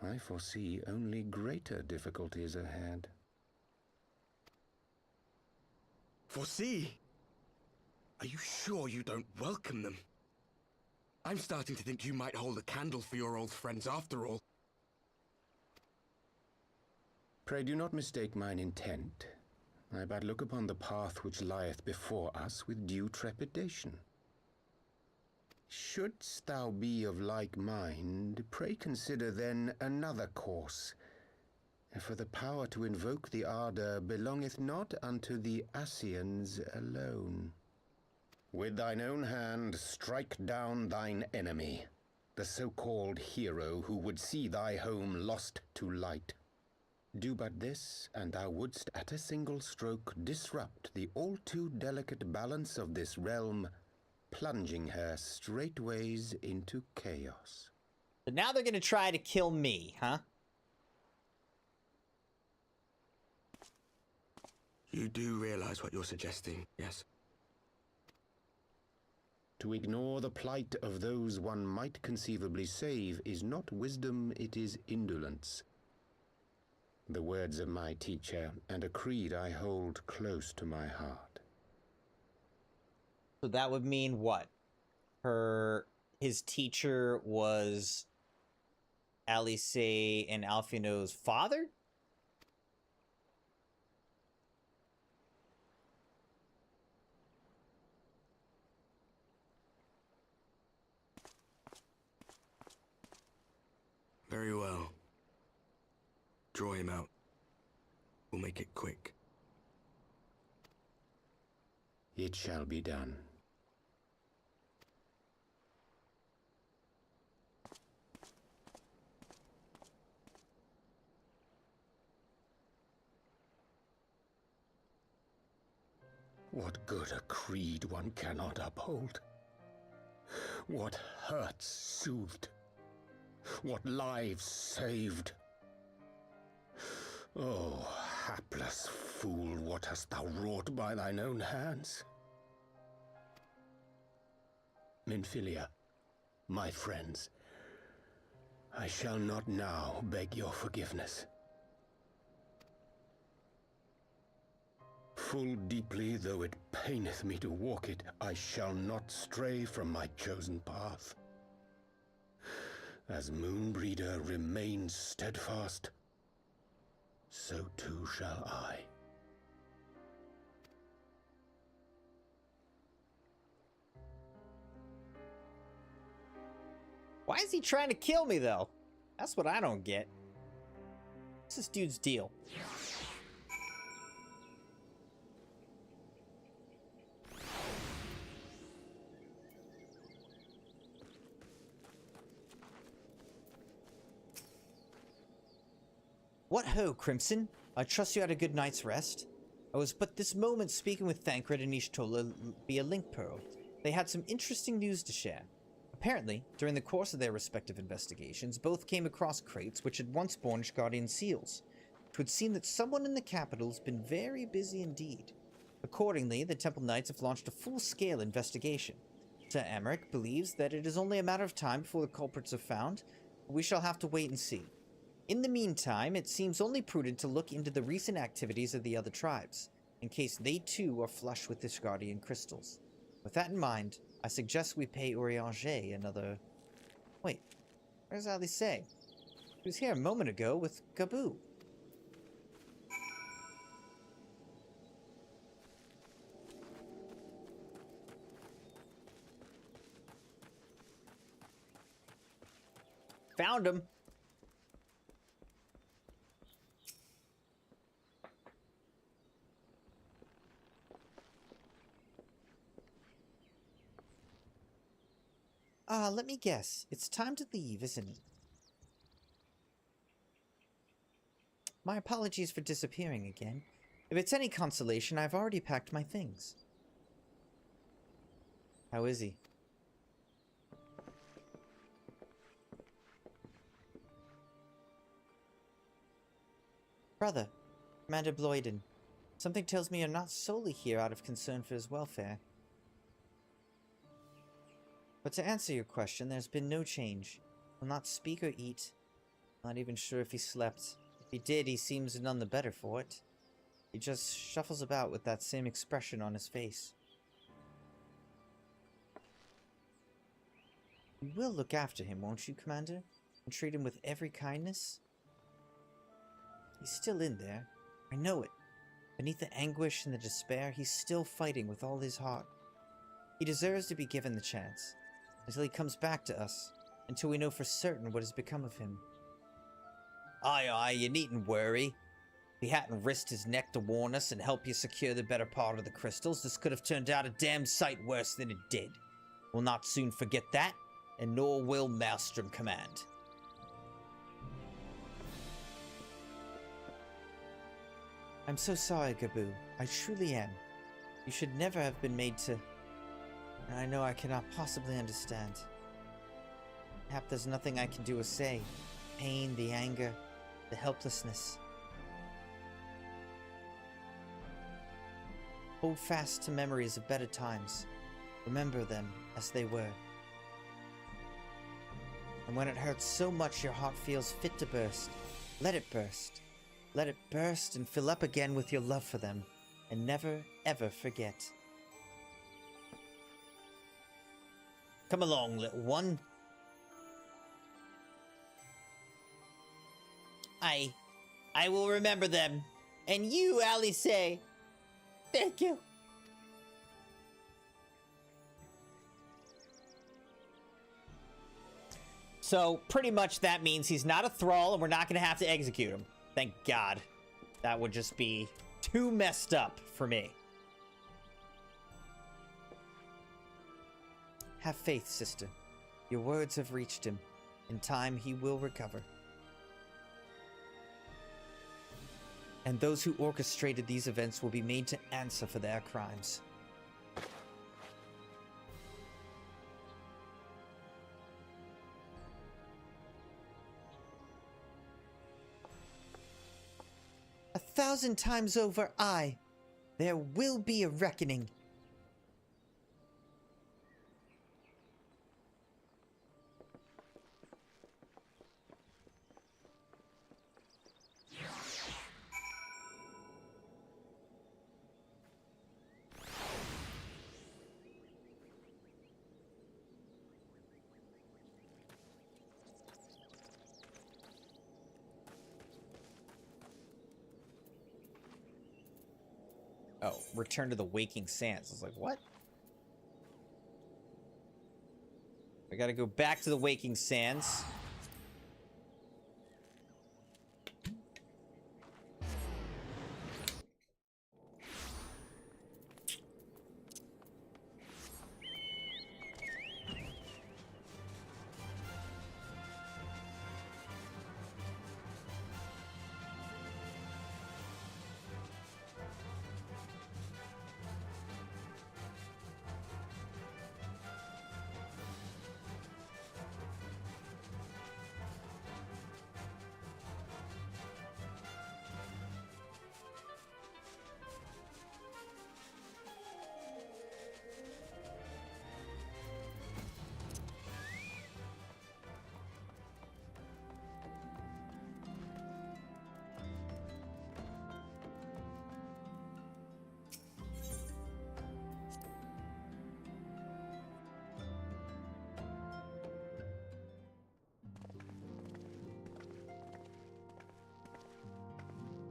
I foresee only greater difficulties ahead. Foresee? Are you sure you don't welcome them? I'm starting to think you might hold a candle for your old friends after all. Pray do not mistake mine intent. I but look upon the path which lieth before us with due trepidation. Shouldst thou be of like mind, pray consider then another course. For the power to invoke the ardor belongeth not unto the Ascians alone. With thine own hand strike down thine enemy, the so-called hero who would see thy home lost to light. Do but this, and thou wouldst at a single stroke disrupt the all-too delicate balance of this realm, plunging her straightways into chaos. But now they're gonna try to kill me, huh? You do realize what you're suggesting, yes? To ignore the plight of those one might conceivably save is not wisdom, it is indolence. The words of my teacher, and a creed I hold close to my heart. So that would mean what? His teacher was Alice and Alfino's father? Very well. Draw him out. We'll make it quick. It shall be done. What good a creed one cannot uphold? What hurts soothed? What lives saved? Oh, hapless fool, what hast thou wrought by thine own hands? Minfilia, my friends, I shall not now beg your forgiveness. Full deeply though it paineth me to walk it, I shall not stray from my chosen path. As Moonbreeder remains steadfast, so too shall I. Why is he trying to kill me, though? That's what I don't get. What's this dude's deal? What ho, Crimson? I trust you had a good night's rest. I was but this moment speaking with Thancred and Ishtola via Link Pearl. They had some interesting news to share. Apparently, during the course of their respective investigations, both came across crates which had once borne Ishgardian seals. It would seem that someone in the capital has been very busy indeed. Accordingly, the Temple Knights have launched a full-scale investigation. Sir Emmerich believes that it is only a matter of time before the culprits are found. We shall have to wait and see. In the meantime, it seems only prudent to look into the recent activities of the other tribes, in case they too are flush with Ishgardian crystals. With that in mind, I suggest we pay Urianger another... Wait, where's Alice? He was here a moment ago with Gaboo. Found him. Let me guess. It's time to leave, isn't it? My apologies for disappearing again. If it's any consolation, I've already packed my things. How is he? Brother, Commander Bloyden, something tells me you're not solely here out of concern for his welfare. But to answer your question, there's been no change. He'll not speak or eat. Not even sure if he slept. If he did, he seems none the better for it. He just shuffles about with that same expression on his face. You will look after him, won't you, Commander? And treat him with every kindness? He's still in there. I know it. Beneath the anguish and the despair, he's still fighting with all his heart. He deserves to be given the chance. Until he comes back to us. Until we know for certain what has become of him. Aye, aye, you needn't worry. If he hadn't risked his neck to warn us and help you secure the better part of the crystals, this could have turned out a damn sight worse than it did. We'll not soon forget that, and nor will Maelstrom Command. I'm so sorry, Gaboo. I truly am. You should never have been made to... And I know I cannot possibly understand. Perhaps there's nothing I can do or say. Pain, the anger, the helplessness. Hold fast to memories of better times. Remember them as they were. And when it hurts so much your heart feels fit to burst, let it burst. Let it burst and fill up again with your love for them. And never, ever forget. Come along, little one. I will remember them. And you, Alice. Thank you. So, pretty much that means he's not a thrall and we're not going to have to execute him. Thank God. That would just be too messed up for me. Have faith, sister. Your words have reached him. In time, he will recover. And those who orchestrated these events will be made to answer for their crimes. A thousand times over, there will be a reckoning. Oh, return to the Waking Sands. I was like, what? I gotta go back to the Waking Sands.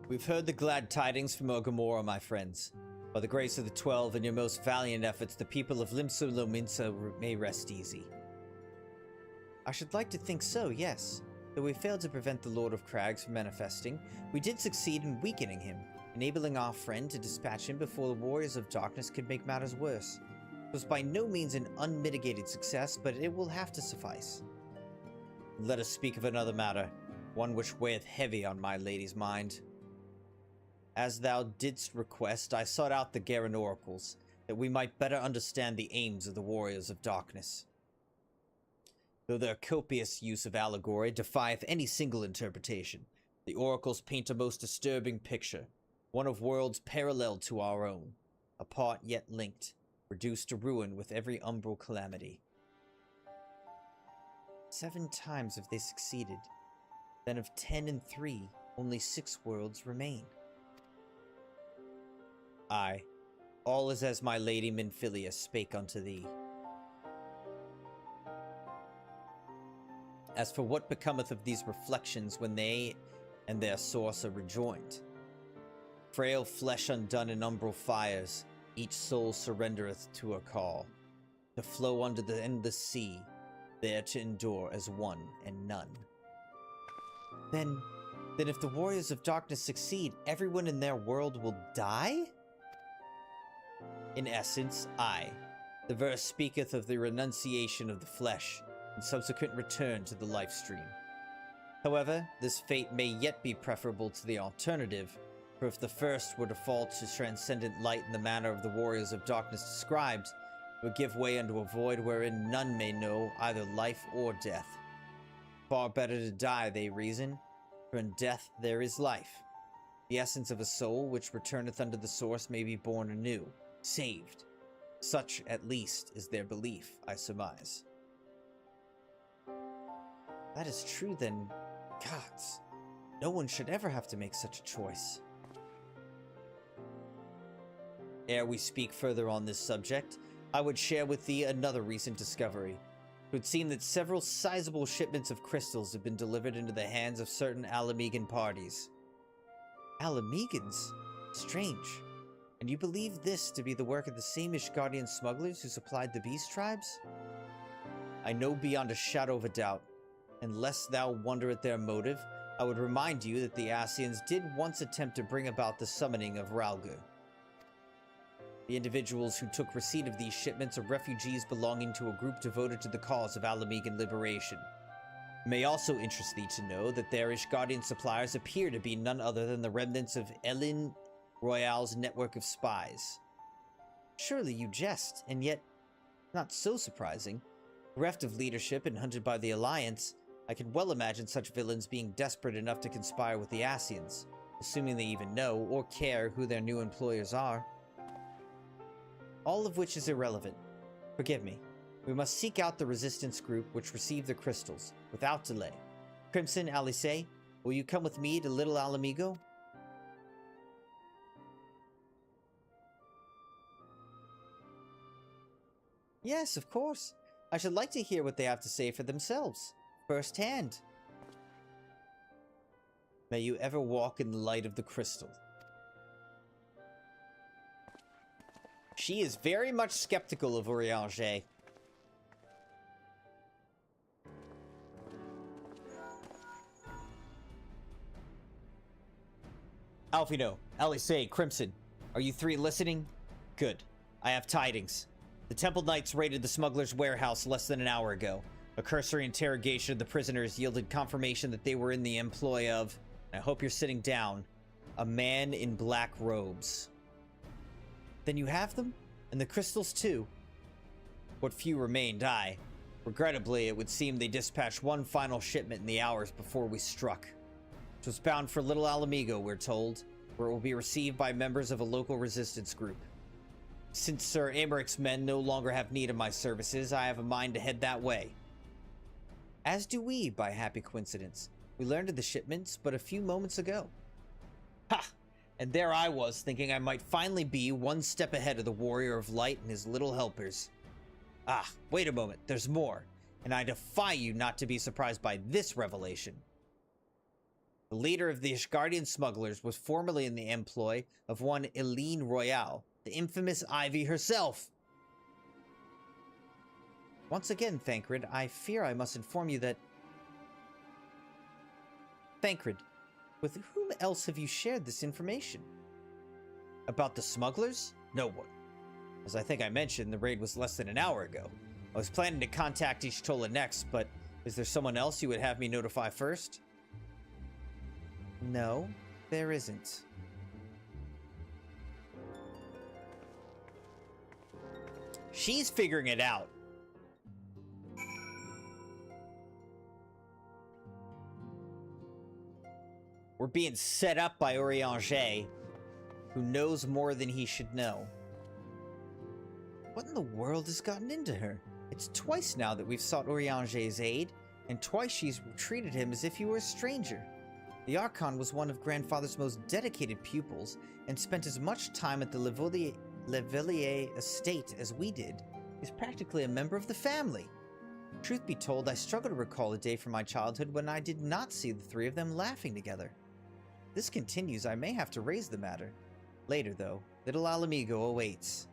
We've heard the glad tidings from Ogomora, my friends. By the grace of the 12 and your most valiant efforts, the people of Limsa Lominsa may rest easy. I should like to think so, yes. Though we failed to prevent the Lord of Crags from manifesting, we did succeed in weakening him, enabling our friend to dispatch him before the Warriors of Darkness could make matters worse. It was by no means an unmitigated success, but it will have to suffice. Let us speak of another matter, one which weigheth heavy on my lady's mind. As thou didst request, I sought out the Garen oracles, that we might better understand the aims of the Warriors of Darkness. Though their copious use of allegory defieth any single interpretation, the oracles paint a most disturbing picture, one of worlds parallel to our own, apart yet linked, reduced to ruin with every umbral calamity. 7 times have they succeeded. Then of 10 and 3, only 6 worlds remain. Aye, all is as my lady Minfilia spake unto thee. As for what becometh of these reflections when they and their source are rejoined? Frail flesh undone in umbral fires, each soul surrendereth to a call, to flow under the endless sea, there to endure as one and none. Then if the Warriors of Darkness succeed, everyone in their world will die? In essence, aye. The verse speaketh of the renunciation of the flesh, and subsequent return to the life stream. However, this fate may yet be preferable to the alternative, for if the first were to fall to transcendent light in the manner of the Warriors of Darkness described, it would give way unto a void wherein none may know either life or death. Far better to die, they reason, for in death there is life. The essence of a soul which returneth unto the source may be born anew, saved. Such, at least, is their belief, I surmise. That is true, then, gods, no one should ever have to make such a choice. Ere we speak further on this subject, I would share with thee another recent discovery. It would seem that several sizable shipments of crystals have been delivered into the hands of certain Alamegan parties. Alamegans? Strange. And you believe this to be the work of the same Ishgardian smugglers who supplied the beast tribes? I know beyond a shadow of a doubt, and lest thou wonder at their motive, I would remind you that the Ascians did once attempt to bring about the summoning of Ralgu. The individuals who took receipt of these shipments are refugees belonging to a group devoted to the cause of Alamegan liberation. It may also interest thee to know that their Ishgardian suppliers appear to be none other than the remnants of Elin Royale's network of spies. Surely you jest, and yet, not so surprising. Bereft of leadership and hunted by the Alliance, I can well imagine such villains being desperate enough to conspire with the Ascians, assuming they even know or care who their new employers are. All of which is irrelevant. Forgive me. We must seek out the resistance group which received the crystals, without delay. Crimson, Alice, will you come with me to Little Alamigo? Yes, of course. I should like to hear what they have to say for themselves, firsthand. May you ever walk in the light of the crystal. She is very much skeptical of Urianger. Alfino, Alisei, Crimson, are you three listening? Good. I have tidings. The Temple Knights raided the smuggler's warehouse less than an hour ago. A cursory interrogation of the prisoners yielded confirmation that they were in the employ of, and I hope you're sitting down, a man in black robes. Then you have them? And the crystals too? What few remained, aye. Regrettably, it would seem they dispatched one final shipment in the hours before we struck. It was bound for Little Alamigo, we're told, where it will be received by members of a local resistance group. Since Sir Americ's men no longer have need of my services, I have a mind to head that way. As do we, by happy coincidence. We learned of the shipments but a few moments ago. Ha! And there I was, thinking I might finally be one step ahead of the Warrior of Light and his little helpers. Ah, wait a moment, there's more, and I defy you not to be surprised by this revelation. The leader of the Ishgardian smugglers was formerly in the employ of one Eileen Royale, the infamous Ivy herself. Once again, Thancred, I fear I must inform you that... Thancred, with whom else have you shared this information? About the smugglers? No one. As I think I mentioned, the raid was less than an hour ago. I was planning to contact Ishtola next, but is there someone else you would have me notify first? No, there isn't. She's figuring it out. We're being set up by Urianger, who knows more than he should know. What in the world has gotten into her? It's twice now that we've sought Urianger's aid, and twice she's treated him as if he were a stranger. The Archon was one of Grandfather's most dedicated pupils, and spent as much time at the Levellier estate as we did. He's practically a member of the family. Truth be told, I struggle to recall a day from my childhood when I did not see the three of them laughing together. If this continues, I may have to raise the matter. Later, though, Little Alamigo awaits.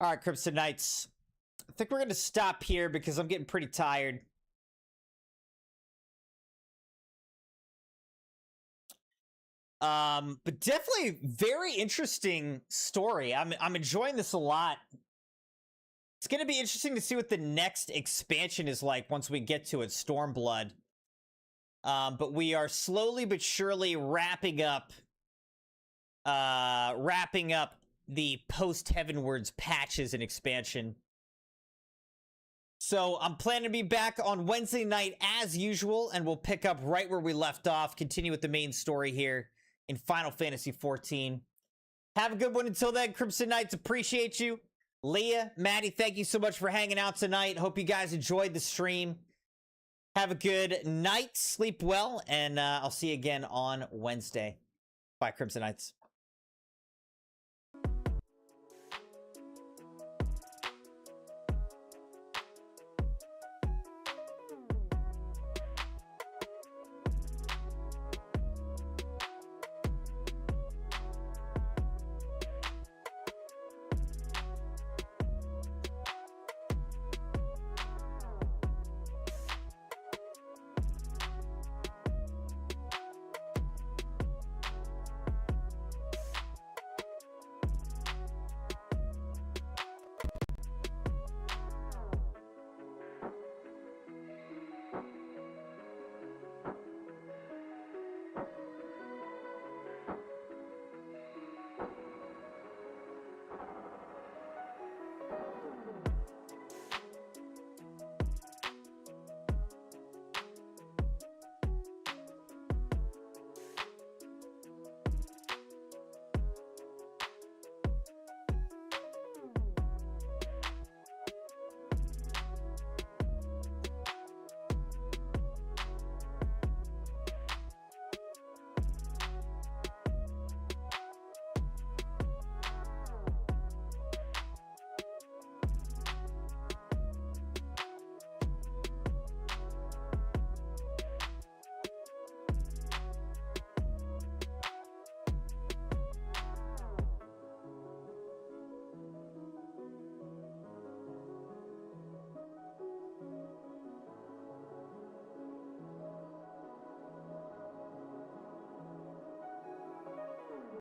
All right, Crimson Knights. I think we're going to stop here because I'm getting pretty tired. But definitely very interesting story. I'm enjoying this a lot. It's going to be interesting to see what the next expansion is like once we get to it, Stormblood. But we are slowly but surely wrapping up the post-Heavenwards patches and expansion. So I'm planning to be back on Wednesday night as usual, and we'll pick up right where we left off, continue with the main story here in Final Fantasy XIV. Have a good one until then, Crimson Knights. Appreciate you. Leah, Maddie, thank you so much for hanging out tonight. Hope you guys enjoyed the stream. Have a good night, sleep well, and I'll see you again on Wednesday. Bye, Crimson Knights.